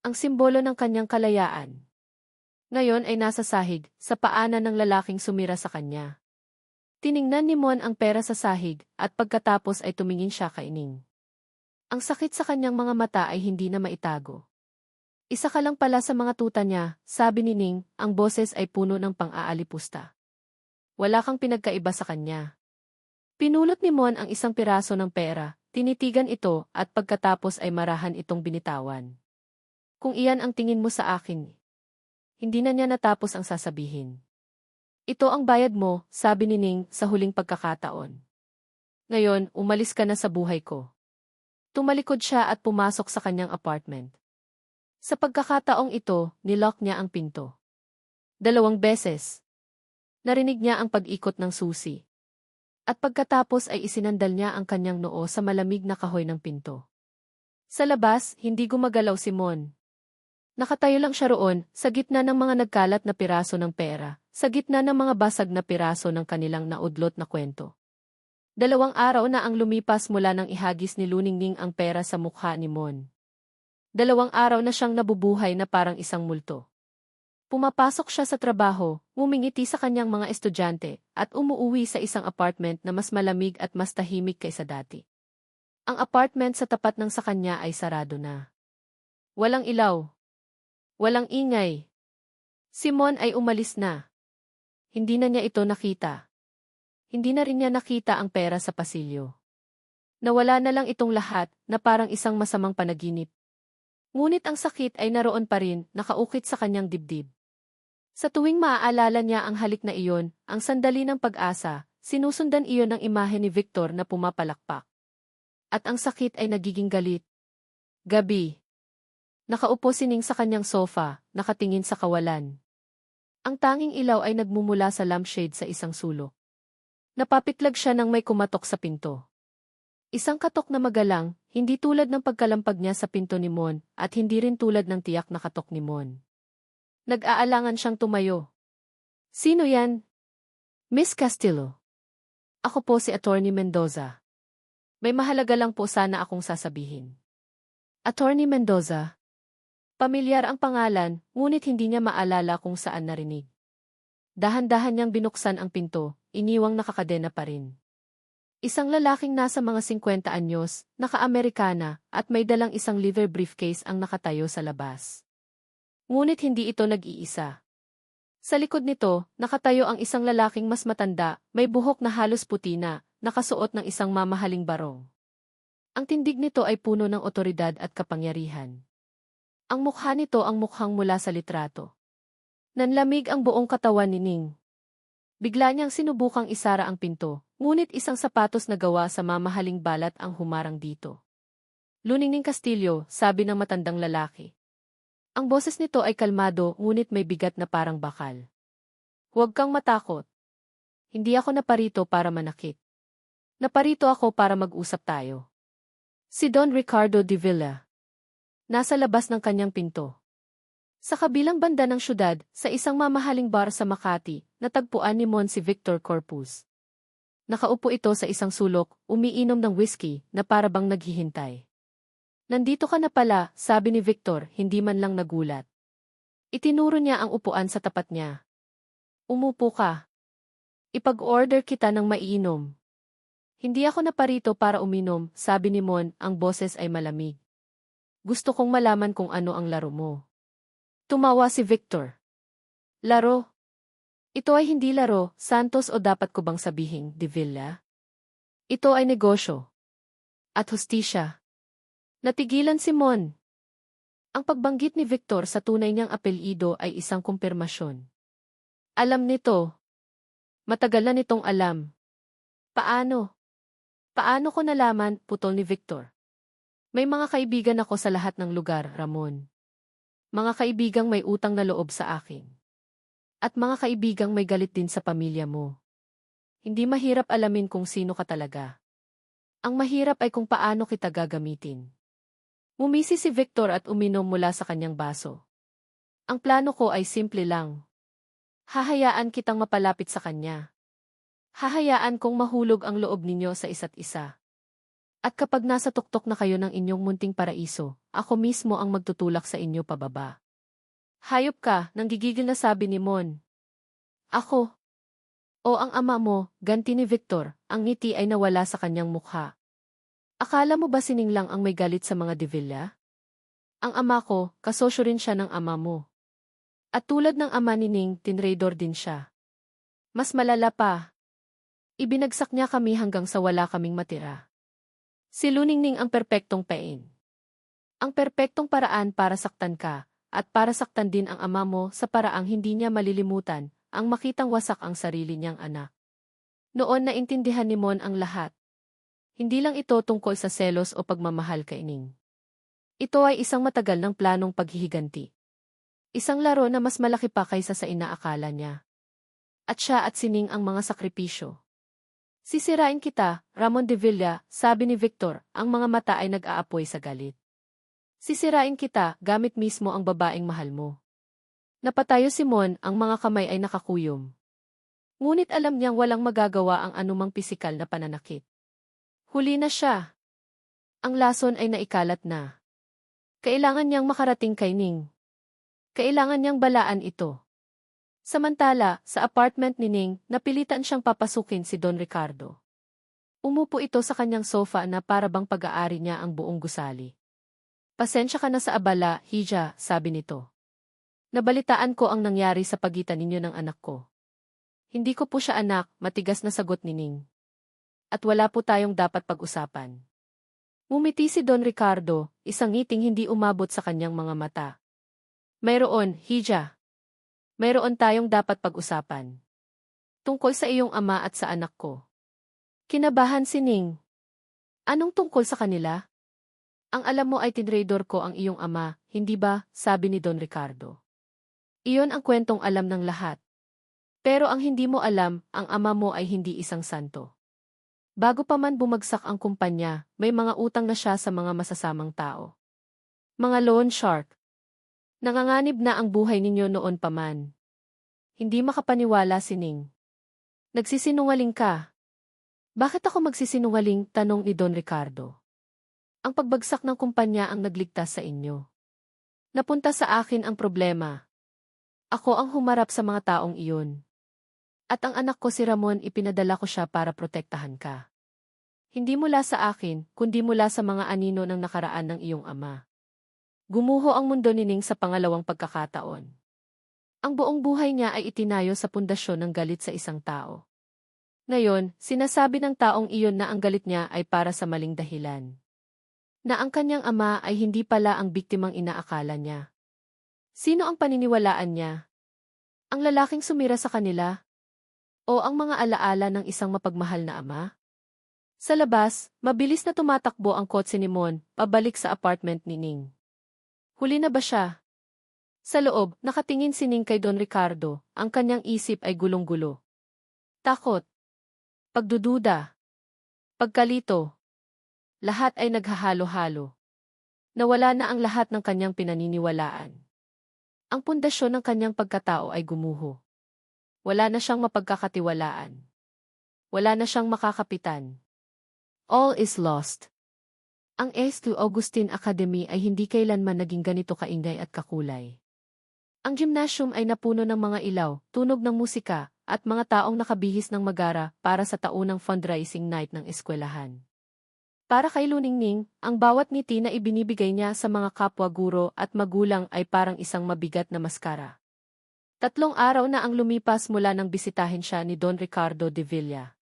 Ang simbolo ng kanyang kalayaan. Ngayon ay nasa sahig, sa paanan ng lalaking sumira sa kanya. Tiningnan ni Mon ang pera sa sahig, at pagkatapos ay tumingin siya kay Ning. Ang sakit sa kanyang mga mata ay hindi na maitago. Isa ka lang pala sa mga tuta niya, sabi ni Ning, ang boses ay puno ng pang-aalipusta. Wala kang pinagkaiba sa kanya. Pinulot ni Mon ang isang piraso ng pera, tinitigan ito, at pagkatapos ay marahan itong binitawan. Kung iyan ang tingin mo sa akin, hindi na niya natapos ang sasabihin. Ito ang bayad mo, sabi ni Ning sa huling pagkakataon. Ngayon, umalis ka na sa buhay ko. Tumalikod siya at pumasok sa kanyang apartment. Sa pagkakataong ito, nilock niya ang pinto. 2 beses. Narinig niya ang pag-ikot ng susi. At pagkatapos ay isinandal niya ang kanyang noo sa malamig na kahoy ng pinto. Sa labas, hindi gumagalaw si Mon. Nakatayo lang siya roon, sa gitna ng mga nagkalat na piraso ng pera, sa gitna ng mga basag na piraso ng kanilang naudlot na kwento. 2 araw na ang lumipas mula nang ihagis ni Luningning ang pera sa mukha ni Mon. 2 araw na siyang nabubuhay na parang isang multo. Pumapasok siya sa trabaho, ngumingiti sa kanyang mga estudyante, at umuuwi sa isang apartment na mas malamig at mas tahimik kaysa dati. Ang apartment sa tapat ng sa kanya ay sarado na. Walang ilaw. Walang ingay. Si Mon ay umalis na. Hindi na niya ito nakita. Hindi na rin niya nakita ang pera sa pasilyo. Nawala na lang itong lahat na parang isang masamang panaginip. Ngunit ang sakit ay naroon pa rin, nakaukit sa kanyang dibdib. Sa tuwing maaalala niya ang halik na iyon, ang sandali ng pag-asa, sinusundan iyon ng imahe ni Victor na pumapalakpak. At ang sakit ay nagiging galit. Gabi. Nakaupo si Ning sa kanyang sofa, nakatingin sa kawalan. Ang tanging ilaw ay nagmumula sa lampshade sa isang sulok. Napapitlag siya nang may kumatok sa pinto. Isang katok na magalang, hindi tulad ng pagkalampag niya sa pinto ni Mon, at hindi rin tulad ng tiyak na katok ni Mon. Nag-aalangan siyang tumayo. Sino yan? Miss Castillo. Ako po si Attorney Mendoza. May mahalaga lang po sana akong sasabihin. Attorney Mendoza. Pamilyar ang pangalan, ngunit hindi niya maalala kung saan narinig. Dahan-dahan niyang binuksan ang pinto, iniwang nakakadena pa rin. Isang lalaking nasa mga 50 anyos, naka-Amerikana, at may dalang isang leather briefcase ang nakatayo sa labas. Ngunit hindi ito nag-iisa. Sa likod nito, nakatayo ang isang lalaking mas matanda, may buhok na halos puti na, nakasuot ng isang mamahaling barong. Ang tindig nito ay puno ng otoridad at kapangyarihan. Ang mukha nito ang mukhang mula sa litrato. Nanlamig ang buong katawan ni Ning. Bigla niyang sinubukang isara ang pinto, ngunit isang sapatos na gawa sa mamahaling balat ang humarang dito. Luningning Castillo, sabi ng matandang lalaki. Ang boses nito ay kalmado ngunit may bigat na parang bakal. Huwag kang matakot. Hindi ako naparito para manakit. Naparito ako para mag-usap tayo. Si Don Ricardo de Villa. Nasa labas ng kanyang pinto. Sa kabilang banda ng syudad, sa isang mamahaling bar sa Makati, natagpuan ni Mon si Victor Corpus. Nakaupo ito sa isang sulok, umiinom ng whiskey, na parabang naghihintay. Nandito ka na pala, sabi ni Victor, hindi man lang nagulat. Itinuro niya ang upuan sa tapat niya. Umupo ka. Ipag-order kita ng maiinom. Hindi ako naparito para uminom, sabi ni Mon, ang boses ay malamig. Gusto kong malaman kung ano ang laro mo. Tumawa si Victor. Laro? Ito ay hindi laro, Santos, o dapat ko bang sabihin, de Villa? Ito ay negosyo. At hustisya. Natigilan si Mon. Ang pagbanggit ni Victor sa tunay niyang apelyido ay isang kumpirmasyon. Alam nito. Matagal na nitong alam. Paano? Paano ko nalaman, putol ni Victor? May mga kaibigan ako sa lahat ng lugar, Ramon. Mga kaibigang may utang na loob sa akin. At mga kaibigang may galit din sa pamilya mo. Hindi mahirap alamin kung sino ka talaga. Ang mahirap ay kung paano kita gagamitin. Mumisi si Victor at uminom mula sa kanyang baso. Ang plano ko ay simple lang. Hahayaan kitang mapalapit sa kanya. Hahayaan kong mahulog ang loob ninyo sa isa't isa. At kapag nasa tuktok na kayo ng inyong munting paraiso, ako mismo ang magtutulak sa inyo pababa. Hayop ka, nanggigigil na sabi ni Mon. Ako? O ang ama mo, ganti ni Victor, ang ngiti ay nawala sa kanyang mukha. Akala mo ba sining lang ang may galit sa mga de Villa? Ang ama ko, kasosyo rin siya ng ama mo. At tulad ng ama ni Ning, tinraidor din siya. Mas malala pa. Ibinagsak niya kami hanggang sa wala kaming matira. Si Luningning ang perpektong pain. Ang perpektong paraan para saktan ka, at para saktan din ang ama mo sa paraang hindi niya malilimutan, ang makitang wasak ang sarili niyang anak. Noon naintindihan ni Mon ang lahat. Hindi lang ito tungkol sa selos o pagmamahal kay Ning. Ito ay isang matagal ng planong paghihiganti. Isang laro na mas malaki pa kaysa sa inaakala niya. At siya at si Ning ang mga sakripisyo. Sisirain kita, Ramon de Villa, sabi ni Victor, ang mga mata ay nag-aapoy sa galit. Sisirain kita, gamit mismo ang babaeng mahal mo. Napatayo si Mon, ang mga kamay ay nakakuyom. Ngunit alam niyang walang magagawa ang anumang pisikal na pananakit. Huli na siya. Ang lason ay naikalat na. Kailangan niyang makarating kay Ning. Kailangan niyang balaan ito. Samantala, sa apartment ni Ning, napilitan siyang papasukin si Don Ricardo. Umupo ito sa kanyang sofa na parabang pag-aari niya ang buong gusali. Pasensya ka na sa abala, Hija, sabi nito. Nabalitaan ko ang nangyari sa pagitan ninyo ng anak ko. Hindi ko po siya anak, matigas na sagot ni Ning. At wala po tayong dapat pag-usapan. Ngumiti si Don Ricardo, isang ngiting hindi umabot sa kanyang mga mata. Mayroon, Hija. Mayroon tayong dapat pag-usapan. Tungkol sa iyong ama at sa anak ko. Kinabahan si Ning. Anong tungkol sa kanila? Ang alam mo ay tinraidor ko ang iyong ama, hindi ba, sabi ni Don Ricardo. Iyon ang kwentong alam ng lahat. Pero ang hindi mo alam, ang ama mo ay hindi isang santo. Bago pa man bumagsak ang kumpanya, may mga utang na siya sa mga masasamang tao. Mga loan shark. Nanganganib na ang buhay ninyo noon pa man. Hindi makapaniwala si Ning. Nagsisinungaling ka. Bakit ako magsisinungaling? Tanong ni Don Ricardo. Ang pagbagsak ng kumpanya ang nagligtas sa inyo. Napunta sa akin ang problema. Ako ang humarap sa mga taong iyon. At ang anak ko si Ramon ipinadala ko siya para protektahan ka. Hindi mula sa akin, kundi mula sa mga anino ng nakaraan ng iyong ama. Gumuho ang mundo ni Ning sa pangalawang pagkakataon. Ang buong buhay niya ay itinayo sa pundasyon ng galit sa isang tao. Ngayon, sinasabi ng taong iyon na ang galit niya ay para sa maling dahilan. Na ang kanyang ama ay hindi pala ang biktimang inaakala niya. Sino ang paniniwalaan niya? Ang lalaking sumira sa kanila? O ang mga alaala ng isang mapagmahal na ama? Sa labas, mabilis na tumatakbo ang kotse ni Mon, pabalik sa apartment ni Ning. Huli na ba siya? Sa loob, nakatingin si Ning kay Don Ricardo, ang kanyang isip ay gulong-gulo. Takot. Pagdududa. Pagkalito. Lahat ay naghahalo-halo. Nawala na ang lahat ng kanyang pinaniniwalaan. Ang pundasyon ng kanyang pagkatao ay gumuho. Wala na siyang mapagkakatiwalaan. Wala na siyang makakapitan. All is lost. Ang S2 Augustine Academy ay hindi kailanman naging ganito kaingay at kakulay. Ang gymnasium ay napuno ng mga ilaw, tunog ng musika, at mga taong nakabihis ng magara para sa taunang fundraising night ng eskwelahan. Para kay Luningning, ang bawat ngiti na ibinibigay niya sa mga kapwa-guro at magulang ay parang isang mabigat na maskara. 3 araw na ang lumipas mula nang bisitahin siya ni Don Ricardo de Villa.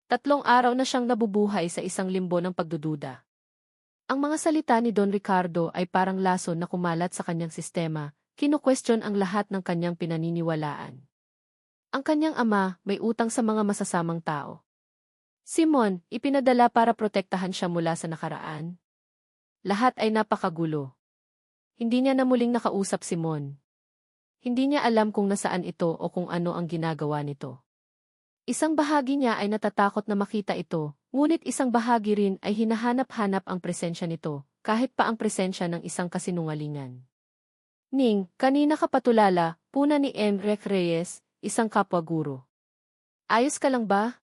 3 araw na siyang nabubuhay sa isang limbo ng pagdududa. Ang mga salita ni Don Ricardo ay parang lason na kumalat sa kanyang sistema, kinu-question ang lahat ng kanyang pinaniniwalaan. Ang kanyang ama may utang sa mga masasamang tao. Simon, ipinadala para protektahan siya mula sa nakaraan. Lahat ay napakagulo. Hindi niya na muling nakausap si Mon. Hindi niya alam kung nasaan ito o kung ano ang ginagawa nito. Isang bahagi niya ay natatakot na makita ito, ngunit isang bahagi rin ay hinahanap-hanap ang presensya nito, kahit pa ang presensya ng isang kasinungalingan. Ning, kanina ka patulala, puna ni Enrique Reyes, isang kapwa-guro. Ayos ka lang ba?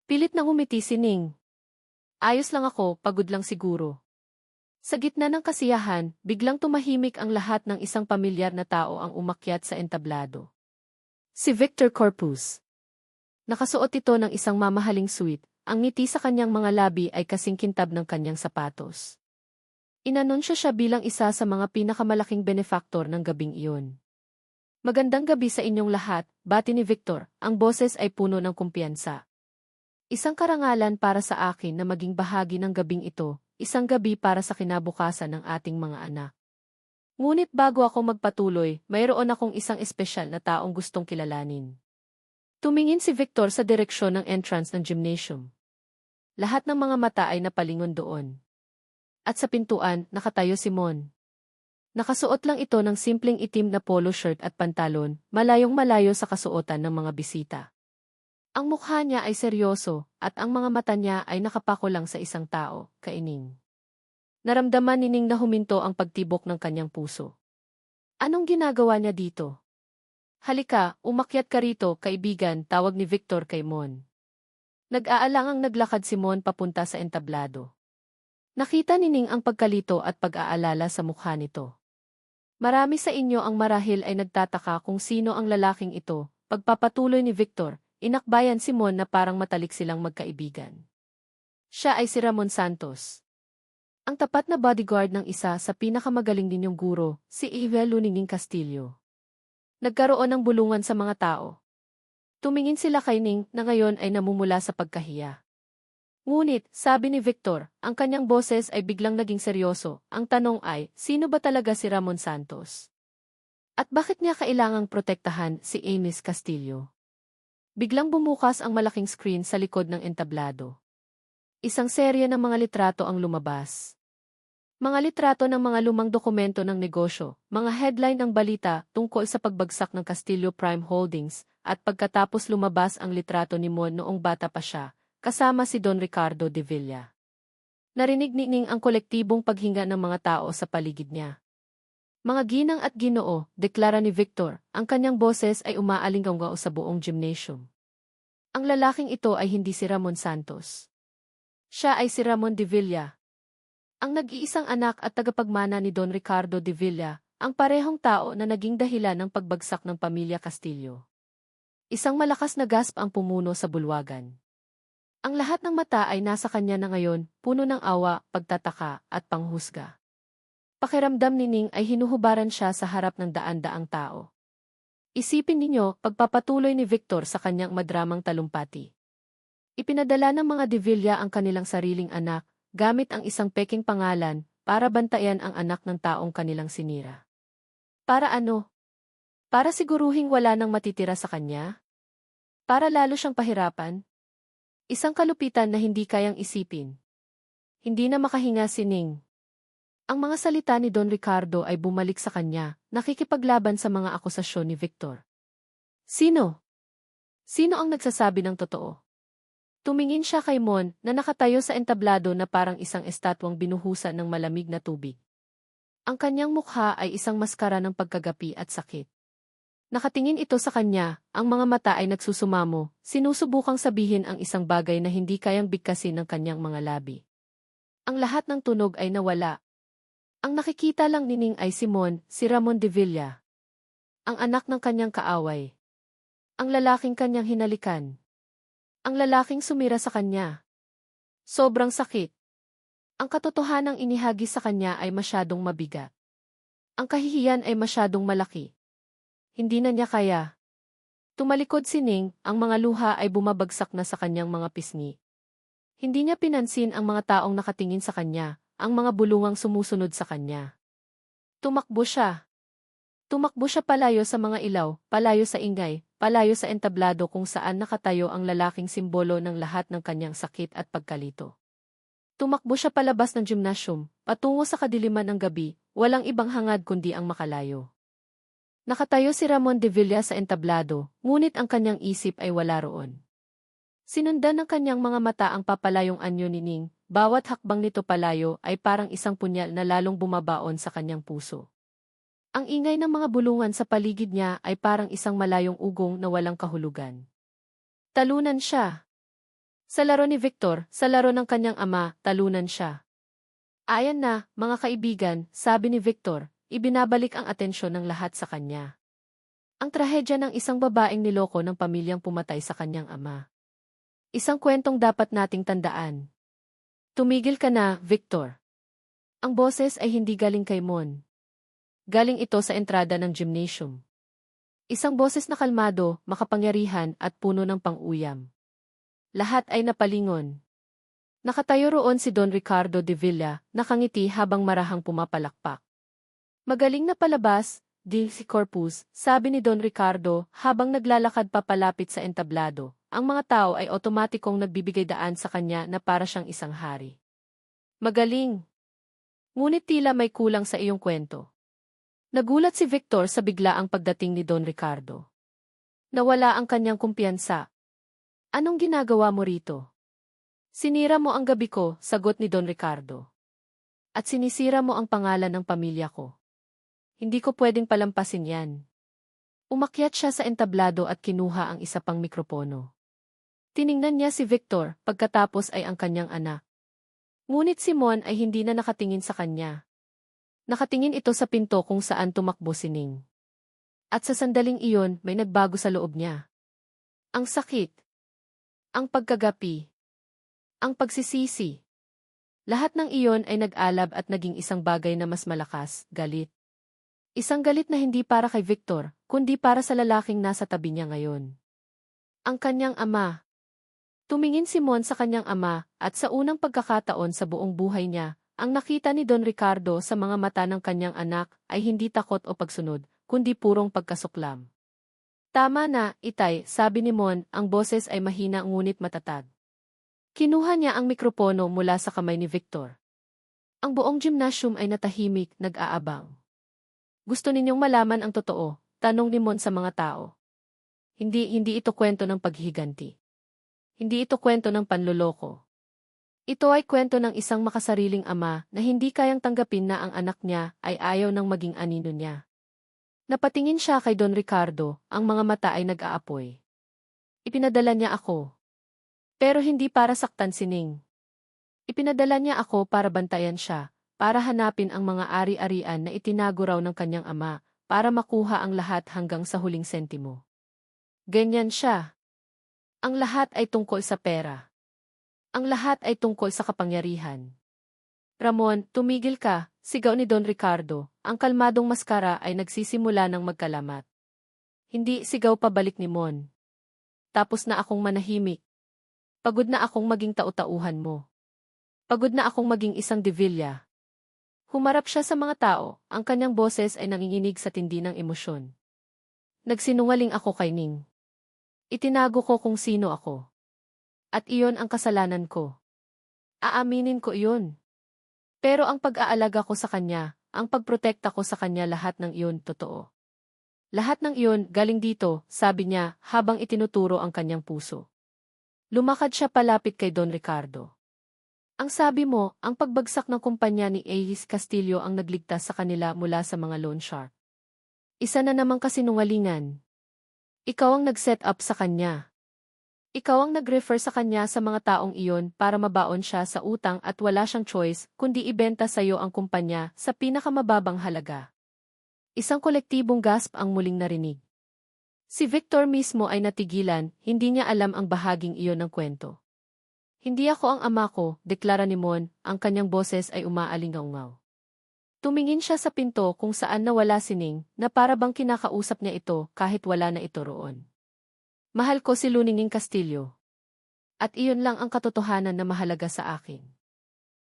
Pilit na ngumiti si Ning. Ayos lang ako, pagod lang siguro. Sa gitna ng kasiyahan, biglang tumahimik ang lahat ng isang pamilyar na tao ang umakyat sa entablado. Si Victor Corpus. Nakasuot ito ng isang mamahaling suit, ang ngiti sa kanyang mga labi ay kasing kintab ng kanyang sapatos. Inanunsyo siya bilang isa sa mga pinakamalaking benefactor ng gabing iyon. Magandang gabi sa inyong lahat, bati ni Victor, ang boses ay puno ng kumpiyansa. Isang karangalan para sa akin na maging bahagi ng gabing ito, isang gabi para sa kinabukasan ng ating mga anak. Ngunit bago ako magpatuloy, mayroon akong isang espesyal na taong gustong kilalanin. Tumingin si Victor sa direksyon ng entrance ng gymnasium. Lahat ng mga mata ay napalingon doon. At sa pintuan, nakatayo si Mon. Nakasuot lang ito ng simpleng itim na polo shirt at pantalon, malayong-malayo sa kasuotan ng mga bisita. Ang mukha niya ay seryoso, at ang mga mata niya ay nakapako lang sa isang tao, kay Ning. Naramdaman ni Ning na huminto ang pagtibok ng kanyang puso. Anong ginagawa niya dito? Halika, umakyat ka rito, kaibigan, tawag ni Victor kay Mon. Nag-aalangang naglakad si Mon papunta sa entablado. Nakita ni Ning ang pagkalito at pag-aalala sa mukha nito. Marami sa inyo ang marahil ay nagtataka kung sino ang lalaking ito, pagpapatuloy ni Victor, inakbayan si Mon na parang matalik silang magkaibigan. Siya ay si Ramon Santos. Ang tapat na bodyguard ng isa sa pinakamagaling ninyong guro, si Evel Luningning Castillo. Nagkaroon ng bulungan sa mga tao. Tumingin sila kay Ning na ngayon ay namumula sa pagkahiya. Ngunit, sabi ni Victor, ang kanyang boses ay biglang naging seryoso. Ang tanong ay, sino ba talaga si Ramon Santos? At bakit niya kailangang protektahan si Amis Castillo? Biglang bumukas ang malaking screen sa likod ng entablado. Isang serye ng mga litrato ang lumabas. Mga litrato ng mga lumang dokumento ng negosyo, mga headline ng balita tungkol sa pagbagsak ng Castillo Prime Holdings, at pagkatapos lumabas ang litrato ni Mon noong bata pa siya, kasama si Don Ricardo de Villa. Narinig ni Ning ang kolektibong paghinga ng mga tao sa paligid niya. Mga ginang at ginoo, deklara ni Victor, ang kanyang boses ay umaalinggaw sa buong gymnasium. Ang lalaking ito ay hindi si Ramon Santos. Siya ay si Ramon de Villa. Ang nag-iisang anak at tagapagmana ni Don Ricardo de Villa, ang parehong tao na naging dahilan ng pagbagsak ng pamilya Castillo. Isang malakas na gasp ang pumuno sa bulwagan. Ang lahat ng mata ay nasa kanya na ngayon, puno ng awa, pagtataka, at panghusga. Pakiramdam ni Ning ay hinuhubaran siya sa harap ng daan-daang tao. Isipin ninyo, pagpapatuloy ni Victor sa kanyang madramang talumpati. Ipinadala ng mga de Villa ang kanilang sariling anak, gamit ang isang peking pangalan, para bantayan ang anak ng taong kanilang sinira. Para ano? Para siguruhing wala nang matitira sa kanya? Para lalo siyang pahirapan? Isang kalupitan na hindi kayang isipin. Hindi na makahinga si Ning. Ang mga salita ni Don Ricardo ay bumalik sa kanya, nakikipaglaban sa mga akusasyon ni Victor. Sino? Sino ang nagsasabi ng totoo? Tumingin siya kay Mon na nakatayo sa entablado na parang isang estatwang binuhusan ng malamig na tubig. Ang kanyang mukha ay isang maskara ng pagkagapi at sakit. Nakatingin ito sa kanya, ang mga mata ay nagsusumamo, sinusubukang sabihin ang isang bagay na hindi kayang bigkasin ng kanyang mga labi. Ang lahat ng tunog ay nawala. Ang nakikita lang ni Ning ay si Mon, si Ramon de Villa. Ang anak ng kanyang kaaway. Ang lalaking kanyang hinalikan. Ang lalaking sumira sa kanya. Sobrang sakit. Ang katotohanang inihagis sa kanya ay masyadong mabigat. Ang kahihiyan ay masyadong malaki. Hindi na niya kaya. Tumalikod si Ning, ang mga luha ay bumabagsak na sa kanyang mga pisngi. Hindi niya pinansin ang mga taong nakatingin sa kanya, ang mga bulungang sumusunod sa kanya. Tumakbo siya. Tumakbo siya palayo sa mga ilaw, palayo sa ingay, palayo sa entablado kung saan nakatayo ang lalaking simbolo ng lahat ng kanyang sakit at pagkalito. Tumakbo siya palabas ng gymnasium, patungo sa kadiliman ng gabi, walang ibang hangad kundi ang makalayo. Nakatayo si Ramon de Villa sa entablado, ngunit ang kanyang isip ay wala roon. Sinundan ng kanyang mga mata ang papalayong anyo ni Ning, bawat hakbang nito palayo ay parang isang punyal na lalong bumabaon sa kanyang puso. Ang ingay ng mga bulungan sa paligid niya ay parang isang malayong ugong na walang kahulugan. Talunan siya. Sa laro ni Victor, sa laro ng kanyang ama, talunan siya. Ayan na, mga kaibigan, sabi ni Victor, ibinabalik ang atensyon ng lahat sa kanya. Ang trahedya ng isang babaeng niloko ng pamilyang pumatay sa kanyang ama. Isang kwentong dapat nating tandaan. Tumigil ka na, Victor. Ang boses ay hindi galing kay Mon. Galing ito sa entrada ng gymnasium. Isang boses na kalmado, makapangyarihan at puno ng pang-uyam. Lahat ay napalingon. Nakatayo roon si Don Ricardo de Villa, nakangiti habang marahang pumapalakpak. Magaling na palabas, di si Corpus, sabi ni Don Ricardo habang naglalakad papalapit sa entablado. Ang mga tao ay otomatikong nagbibigay daan sa kanya na para siyang isang hari. Magaling. Ngunit tila may kulang sa iyong kwento. Nagulat si Victor sa biglaang pagdating ni Don Ricardo. Nawala ang kanyang kumpiyansa. Anong ginagawa mo rito? Sinira mo ang gabi ko, sagot ni Don Ricardo. At sinisira mo ang pangalan ng pamilya ko. Hindi ko pwedeng palampasin yan. Umakyat siya sa entablado at kinuha ang isa pang mikropono. Tiningnan niya si Victor, pagkatapos ay ang kanyang anak. Ngunit si Mon ay hindi na nakatingin sa kanya. Nakatingin ito sa pinto kung saan tumakbo si Ning. At sa sandaling iyon, may nagbago sa loob niya. Ang sakit. Ang pagkagapi. Ang pagsisisi. Lahat ng iyon ay nag-alab at naging isang bagay na mas malakas, galit. Isang galit na hindi para kay Victor, kundi para sa lalaking nasa tabi niya ngayon. Ang kanyang ama. Tumingin si Mon sa kanyang ama, at sa unang pagkakataon sa buong buhay niya, ang nakita ni Don Ricardo sa mga mata ng kanyang anak ay hindi takot o pagsunod, kundi purong pagkasuklam. Tama na, Itay, sabi ni Mon, ang boses ay mahina ngunit matatag. Kinuha niya ang mikropono mula sa kamay ni Victor. Ang buong gymnasium ay natahimik, nag-aabang. Gusto ninyong malaman ang totoo, tanong ni Mon sa mga tao. Hindi ito kwento ng paghihiganti. Hindi ito kwento ng panloloko. Ito ay kwento ng isang makasariling ama na hindi kayang tanggapin na ang anak niya ay ayaw ng maging anino niya. Napatingin siya kay Don Ricardo, ang mga mata ay nag-aapoy. Ipinadala niya ako. Pero hindi para saktan si Ning. Ipinadala niya ako para bantayan siya, para hanapin ang mga ari-arian na itinago raw ng kanyang ama, para makuha ang lahat hanggang sa huling sentimo. Ganyan siya. Ang lahat ay tungkol sa pera. Ang lahat ay tungkol sa kapangyarihan. Ramon, tumigil ka, sigaw ni Don Ricardo, ang kalmadong maskara ay nagsisimula ng magkalamat. Hindi, sigaw pabalik ni Mon. Tapos na akong manahimik. Pagod na akong maging tau-tauhan mo. Pagod na akong maging isang De Villa. Humarap siya sa mga tao, ang kanyang boses ay nanginginig sa tindi ng emosyon. Nagsinungaling ako kay Ning. Itinago ko kung sino ako. At iyon ang kasalanan ko. Aaminin ko iyon. Pero ang pag-aalaga ko sa kanya, ang pagprotekta ko sa kanya, lahat ng iyon totoo. Lahat ng iyon galing dito, sabi niya habang itinuturo ang kanyang puso. Lumakad siya palapit kay Don Ricardo. Ang sabi mo, ang pagbagsak ng kumpanya ni Ace Castillo ang nagligtas sa kanila mula sa mga loan shark. Isa na namang kasinungalingan. Ikaw ang nag-set up sa kanya. Ikaw ang nag-refer sa kanya sa mga taong iyon para mabaon siya sa utang at wala siyang choice kundi ibenta sa iyo ang kumpanya sa pinakamababang halaga. Isang kolektibong gasp ang muling narinig. Si Victor mismo ay natigilan, hindi niya alam ang bahaging iyon ng kwento. Hindi ako ang ama ko, deklara ni Mon, ang kanyang boses ay umaalingaungaw. Tumingin siya sa pinto kung saan nawala si Ning, na para bang kinakausap niya ito kahit wala na ito roon. Mahal ko si Luningning Castillo. At iyon lang ang katotohanan na mahalaga sa akin.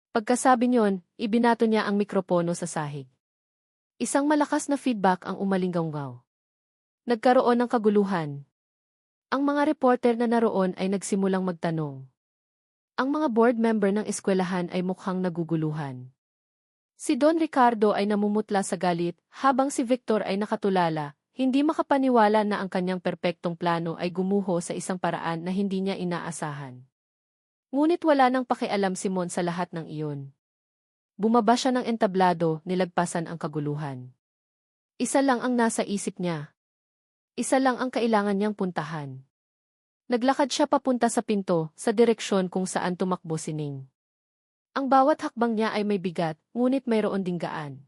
Pagkasabi niyon, ibinato niya ang mikropono sa sahig. Isang malakas na feedback ang umalinggaw. Nagkaroon ng kaguluhan. Ang mga reporter na naroon ay nagsimulang magtanong. Ang mga board member ng eskwelahan ay mukhang naguguluhan. Si Don Ricardo ay namumutla sa galit, habang si Victor ay nakatulala, hindi makapaniwala na ang kanyang perpektong plano ay gumuho sa isang paraan na hindi niya inaasahan. Ngunit wala nang pakialam si Mon sa lahat ng iyon. Bumaba siya ng entablado, nilagpasan ang kaguluhan. Isa lang ang nasa isip niya. Isa lang ang kailangan niyang puntahan. Naglakad siya papunta sa pinto, sa direksyon kung saan tumakbo si Ning. Ang bawat hakbang niya ay may bigat, ngunit mayroon ding gaan.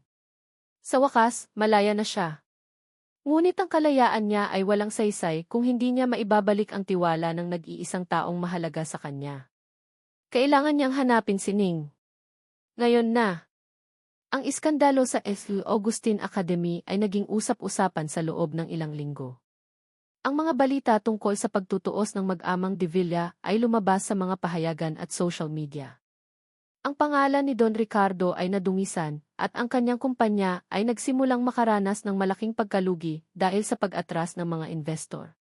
Sa wakas, malaya na siya. Ngunit ang kalayaan niya ay walang saysay kung hindi niya maibabalik ang tiwala ng nag-iisang taong mahalaga sa kanya. Kailangan niyang hanapin si Ning. Ngayon na. Ang iskandalo sa S. Augustine Academy ay naging usap-usapan sa loob ng ilang linggo. Ang mga balita tungkol sa pagtutuos ng mag-amang De Villa ay lumabas sa mga pahayagan at social media. Ang pangalan ni Don Ricardo ay nadungisan, at ang kanyang kumpanya ay nagsimulang makaranas ng malaking pagkalugi dahil sa pag-atras ng mga investor.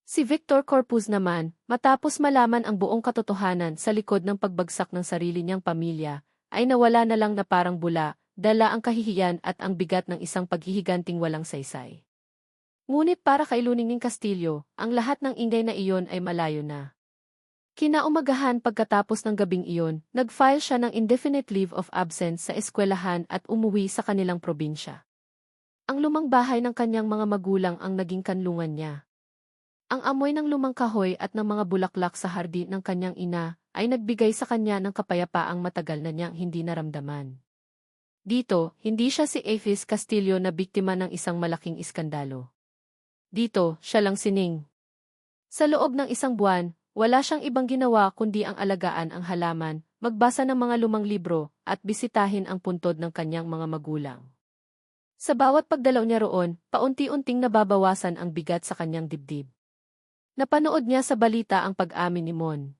Si Victor Corpus naman, matapos malaman ang buong katotohanan sa likod ng pagbagsak ng sarili niyang pamilya, ay nawala na lang na parang bula, dala ang kahihiyan at ang bigat ng isang paghihiganting walang saysay. Ngunit para kay Luningning Castillo, ang lahat ng ingay na iyon ay malayo na. Kinaumagahan pagkatapos ng gabing iyon, nag-file siya ng indefinite leave of absence sa eskwelahan at umuwi sa kanilang probinsya. Ang lumang bahay ng kanyang mga magulang ang naging kanlungan niya. Ang amoy ng lumang kahoy at ng mga bulaklak sa hardin ng kanyang ina ay nagbigay sa kanya ng kapayapaang matagal na niyang hindi naramdaman. Dito, hindi siya si Ace Castillo na biktima ng isang malaking iskandalo. Dito, siya lang si Ning. Sa loob ng isang buwan, wala siyang ibang ginawa kundi ang alagaan ang halaman, magbasa ng mga lumang libro, at bisitahin ang puntod ng kanyang mga magulang. Sa bawat pagdalaw niya roon, paunti-unting nababawasan ang bigat sa kanyang dibdib. Napanood niya sa balita ang pag-amin ni Mon.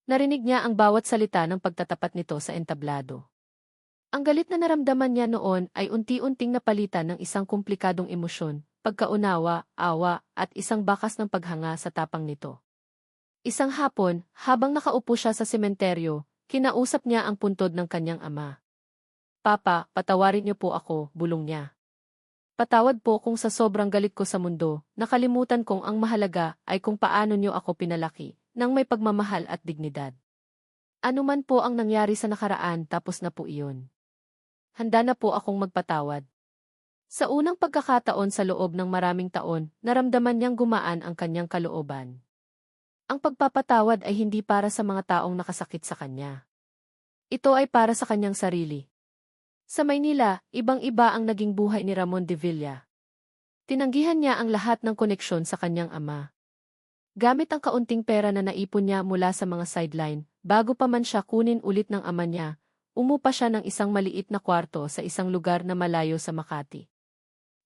Narinig niya ang bawat salita ng pagtatapat nito sa entablado. Ang galit na naramdaman niya noon ay unti-unting napalitan ng isang komplikadong emosyon, pagkaunawa, awa, at isang bakas ng paghanga sa tapang nito. Isang hapon, habang nakaupo siya sa sementeryo, kinausap niya ang puntod ng kanyang ama. Papa, patawarin niyo po ako, bulong niya. Patawad po kung sa sobrang galit ko sa mundo, nakalimutan kong ang mahalaga ay kung paano niyo ako pinalaki, nang may pagmamahal at dignidad. Ano man po ang nangyari sa nakaraan, tapos na po iyon. Handa na po akong magpatawad. Sa unang pagkakataon sa loob ng maraming taon, naramdaman niyang gumaan ang kanyang kalooban. Ang pagpapatawad ay hindi para sa mga taong nakasakit sa kanya. Ito ay para sa kanyang sarili. Sa Maynila, ibang-iba ang naging buhay ni Ramon De Villa. Tinanggihan niya ang lahat ng koneksyon sa kanyang ama. Gamit ang kaunting pera na naipon niya mula sa mga sideline, bago pa man siya kunin ulit ng ama niya, umupa siya ng isang maliit na kwarto sa isang lugar na malayo sa Makati.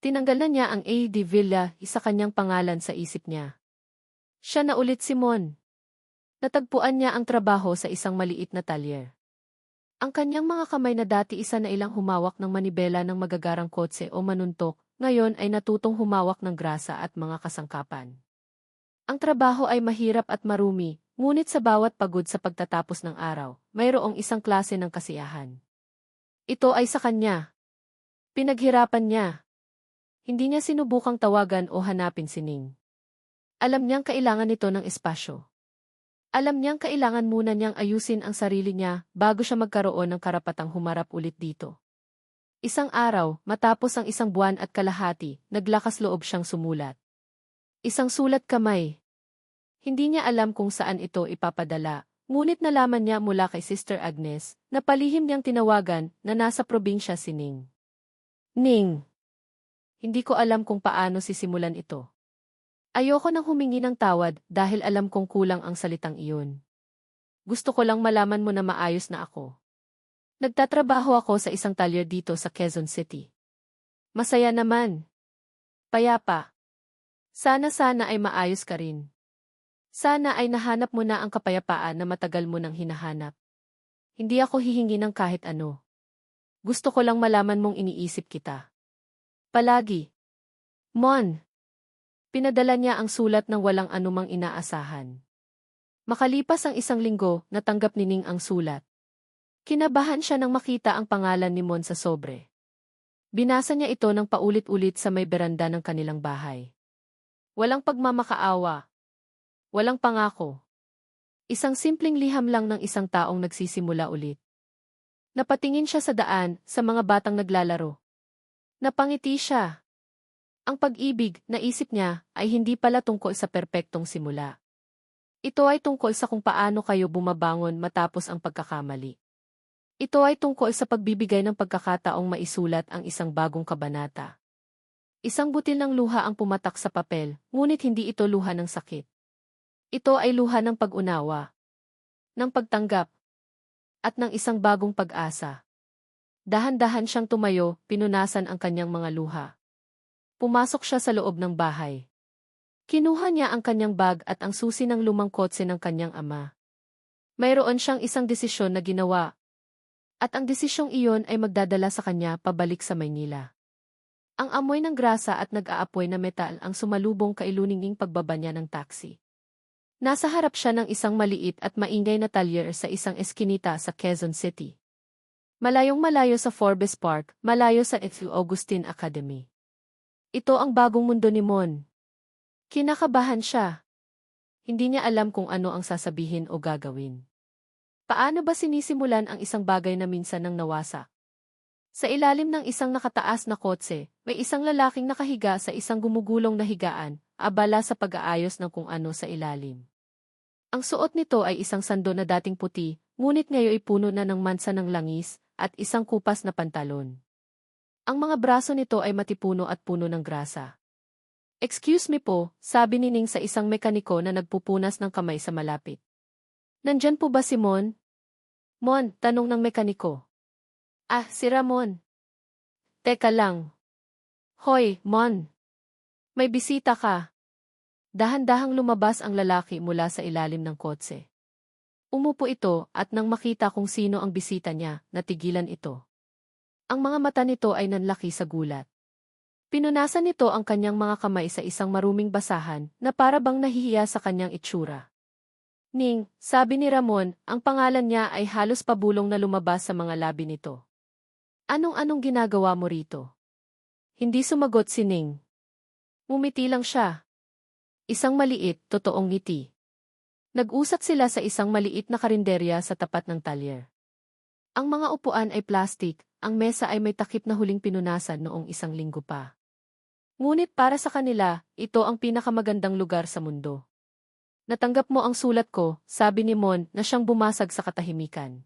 Tinanggal na niya ang A. De Villa sa kanyang pangalan sa isip niya. Siya na ulit si Mon. Natagpuan niya ang trabaho sa isang maliit na talyer. Ang kanyang mga kamay na dati isa na ilang humawak ng manibela ng magagarang kotse o manuntok, ngayon ay natutong humawak ng grasa at mga kasangkapan. Ang trabaho ay mahirap at marumi, ngunit sa bawat pagod sa pagtatapos ng araw, mayroong isang klase ng kasiyahan. Ito ay sa kanya. Pinaghirapan niya. Hindi niya sinubukang tawagan o hanapin si Ning. Alam niyang kailangan nito ng espasyo. Alam niyang kailangan muna niyang ayusin ang sarili niya bago siya magkaroon ng karapatang humarap ulit dito. Isang araw, matapos ang isang buwan at kalahati, naglakas loob siyang sumulat. Isang sulat kamay. Hindi niya alam kung saan ito ipapadala, ngunit nalaman niya mula kay Sister Agnes na palihim niyang tinawagan na nasa probinsya si Ning. Ning. Hindi ko alam kung paano sisimulan ito. Ayoko nang humingi ng tawad dahil alam kong kulang ang salitang iyon. Gusto ko lang malaman mo na maayos na ako. Nagtatrabaho ako sa isang talyer dito sa Quezon City. Masaya naman. Payapa. Sana ay maayos ka rin. Sana ay nahanap mo na ang kapayapaan na matagal mo nang hinahanap. Hindi ako hihingi ng kahit ano. Gusto ko lang malaman mong iniisip kita. Palagi. Mon. Pinadala niya ang sulat ng walang anumang inaasahan. Makalipas ang isang linggo, natanggap ni Ning ang sulat. Kinabahan siya nang makita ang pangalan ni Mon sa sobre. Binasa niya ito ng paulit-ulit sa may beranda ng kanilang bahay. Walang pagmamakaawa. Walang pangako. Isang simpleng liham lang ng isang taong nagsisimula ulit. Napatingin siya sa daan, sa mga batang naglalaro. Napangiti siya. Ang pag-ibig, naisip niya, ay hindi pala tungkol sa perpektong simula. Ito ay tungkol sa kung paano kayo bumabangon matapos ang pagkakamali. Ito ay tungkol sa pagbibigay ng pagkakataong maisulat ang isang bagong kabanata. Isang butil ng luha ang pumatak sa papel, ngunit hindi ito luha ng sakit. Ito ay luha ng pag-unawa, ng pagtanggap, at ng isang bagong pag-asa. Dahan-dahan siyang tumayo, pinunasan ang kanyang mga luha. Pumasok siya sa loob ng bahay. Kinuha niya ang kanyang bag at ang susi ng lumang kotse ng kanyang ama. Mayroon siyang isang desisyon na ginawa. At ang desisyong iyon ay magdadala sa kanya pabalik sa Maynila. Ang amoy ng grasa at nag-aapoy na metal ang sumalubong kay luninging pagbaba niya ng taxi. Nasa harap siya ng isang maliit at maingay na talyer sa isang eskinita sa Quezon City. Malayong-malayo sa Forbes Park, malayo sa St. Augustine Academy. Ito ang bagong mundo ni Mon. Kinakabahan siya. Hindi niya alam kung ano ang sasabihin o gagawin. Paano ba sinisimulan ang isang bagay na minsan nang nawasak? Sa ilalim ng isang nakataas na kotse, may isang lalaking nakahiga sa isang gumugulong na higaan, abala sa pag-aayos ng kung ano sa ilalim. Ang suot nito ay isang sando na dating puti, ngunit ngayon ay puno na ng mansa ng langis, at isang kupas na pantalon. Ang mga braso nito ay matipuno at puno ng grasa. "Excuse me po," sabi ni Ning sa isang mekaniko na nagpupunas ng kamay sa malapit. "Nandyan po ba si Mon?" "Mon?" tanong ng mekaniko. "Ah, si Ramon." "Teka lang." "Hoy, Mon. May bisita ka." Dahan-dahang lumabas ang lalaki mula sa ilalim ng kotse. Umupo ito at nang makita kung sino ang bisita niya, natigilan ito. Ang mga mata nito ay nanlaki sa gulat. Pinunasan nito ang kanyang mga kamay sa isang maruming basahan na para bang nahihiya sa kanyang itsura. "Ning," sabi ni Ramon, ang pangalan niya ay halos pabulong na lumabas sa mga labi nito. "Anong ginagawa mo rito?" Hindi sumagot si Ning. Ngumiti lang siya. Isang maliit, totoong ngiti. Nag-usap sila sa isang maliit na karinderya sa tapat ng talyer. Ang mga upuan ay plastik, ang mesa ay may takip na huling pinunasan noong isang linggo pa. Ngunit para sa kanila, ito ang pinakamagandang lugar sa mundo. "Natanggap mo ang sulat ko," sabi ni Mon na siyang bumasag sa katahimikan.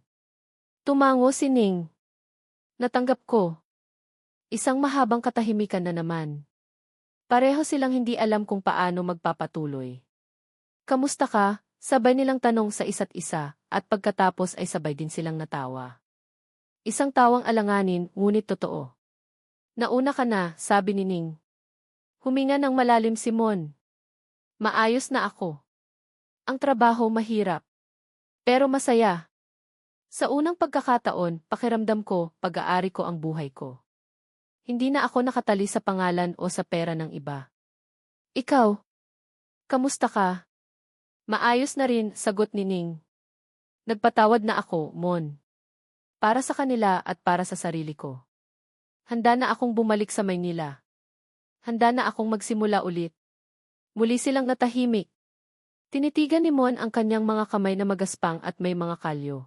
Tumango si Ning. "Natanggap ko." Isang mahabang katahimikan na naman. Pareho silang hindi alam kung paano magpapatuloy. "Kamusta ka?" sabay nilang tanong sa isa't isa, at pagkatapos ay sabay din silang natawa. Isang tawang alanganin, ngunit totoo. "Nauna ka na," sabi ni Ning. Huminga ng malalim si Mon. "Maayos na ako. Ang trabaho mahirap. Pero masaya." Sa unang pagkakataon, pakiramdam ko, pag-aari ko ang buhay ko. Hindi na ako nakatali sa pangalan o sa pera ng iba. Ikaw, kamusta ka? Maayos na rin, sagot ni Ning. Nagpatawad na ako, Mon. Para sa kanila at para sa sarili ko. Handa na akong bumalik sa Maynila. Handa na akong magsimula ulit. Muli silang natahimik. Tinitigan ni Mon ang kanyang mga kamay na magaspang at may mga kalyo.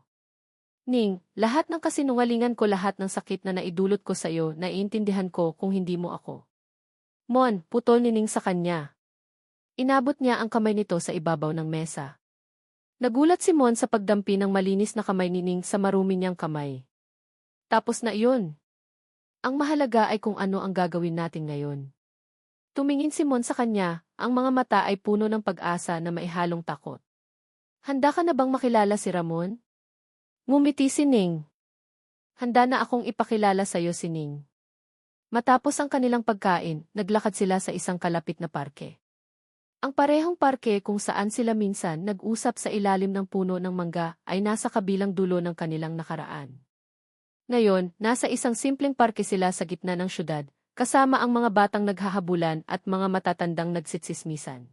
Ning, lahat ng kasinungalingan ko, lahat ng sakit na naidulot ko sa iyo, naiintindihan ko kung hindi mo ako. Mon, putol ni Ning sa kanya. Inabot niya ang kamay nito sa ibabaw ng mesa. Nagulat si Mon sa pagdampi ng malinis na kamay ni Ning sa marumi niyang kamay. Tapos na iyon. Ang mahalaga ay kung ano ang gagawin natin ngayon. Tumingin si Mon sa kanya, ang mga mata ay puno ng pag-asa na maihalong takot. Handa ka na bang makilala si Ramon? Ngumiti si Ning. Handa na akong ipakilala sa iyo si Ning. Matapos ang kanilang pagkain, naglakad sila sa isang kalapit na parke. Ang parehong parke kung saan sila minsan nag-usap sa ilalim ng puno ng mangga ay nasa kabilang dulo ng kanilang nakaraan. Ngayon, nasa isang simpleng parke sila sa gitna ng syudad, kasama ang mga batang naghahabulan at mga matatandang nagsitsismisan.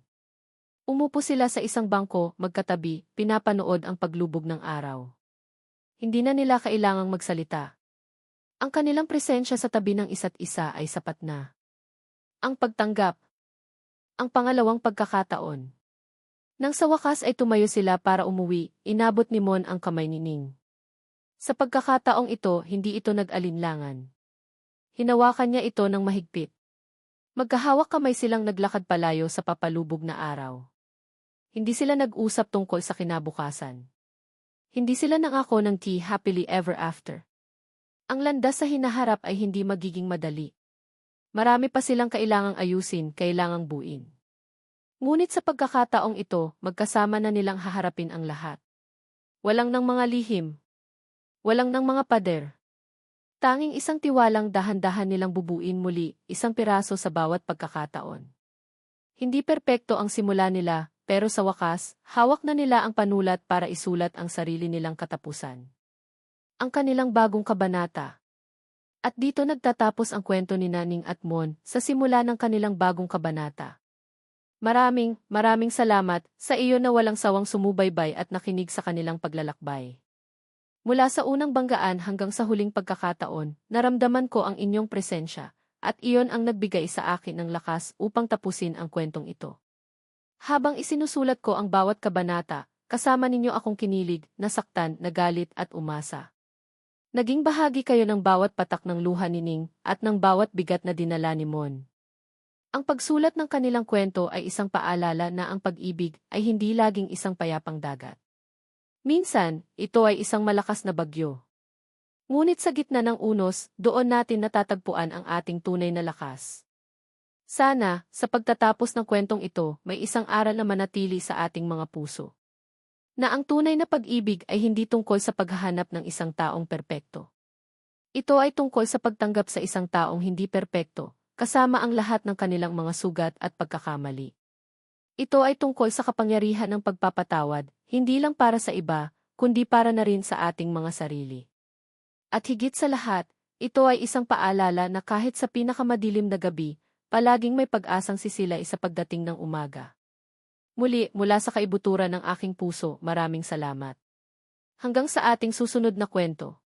Umupo sila sa isang bangko, magkatabi, pinapanood ang paglubog ng araw. Hindi na nila kailangang magsalita. Ang kanilang presensya sa tabi ng isa't isa ay sapat na. Ang pagtanggap. Ang pangalawang pagkakataon. Nang sa wakas ay tumayo sila para umuwi, inabot ni Mon ang kamay ni Ning. Sa pagkakataong ito, hindi ito nag-alinlangan. Hinawakan niya ito ng mahigpit. Magkahawak kamay silang naglakad palayo sa papalubog na araw. Hindi sila nag-usap tungkol sa kinabukasan. Hindi sila nangako ng happily ever after. Ang landas sa hinaharap ay hindi magiging madali. Marami pa silang kailangang ayusin, kailangang buuin. Ngunit sa pagkakataong ito, magkasama na nilang haharapin ang lahat. Walang ng mga lihim. Walang ng mga pader. Tanging isang tiwalang dahan-dahan nilang bubuin muli, isang piraso sa bawat pagkakataon. Hindi perpekto ang simula nila, pero sa wakas, hawak na nila ang panulat para isulat ang sarili nilang katapusan. Ang kanilang bagong kabanata. At dito nagtatapos ang kwento ni Ning at Mon sa simula ng kanilang bagong kabanata. Maraming salamat sa iyo na walang sawang sumubaybay at nakinig sa kanilang paglalakbay. Mula sa unang banggaan hanggang sa huling pagkakataon, naramdaman ko ang inyong presensya, at iyon ang nagbigay sa akin ng lakas upang tapusin ang kwentong ito. Habang isinusulat ko ang bawat kabanata, kasama ninyo akong kinilig, nasaktan, nagalit at umasa. Naging bahagi kayo ng bawat patak ng luha ni Ning at ng bawat bigat na dinala ni Mon. Ang pagsulat ng kanilang kwento ay isang paalala na ang pag-ibig ay hindi laging isang payapang dagat. Minsan, ito ay isang malakas na bagyo. Ngunit sa gitna ng unos, doon natin natatagpuan ang ating tunay na lakas. Sana, sa pagtatapos ng kwentong ito, may isang aral na manatili sa ating mga puso. Na ang tunay na pag-ibig ay hindi tungkol sa paghahanap ng isang taong perpekto. Ito ay tungkol sa pagtanggap sa isang taong hindi perpekto, kasama ang lahat ng kanilang mga sugat at pagkakamali. Ito ay tungkol sa kapangyarihan ng pagpapatawad, hindi lang para sa iba, kundi para na rin sa ating mga sarili. At higit sa lahat, ito ay isang paalala na kahit sa pinakamadilim na gabi, palaging may pag-asang sisilay sa pagdating ng umaga. Muli, mula sa kaibuturan ng aking puso, maraming salamat. Hanggang sa ating susunod na kwento.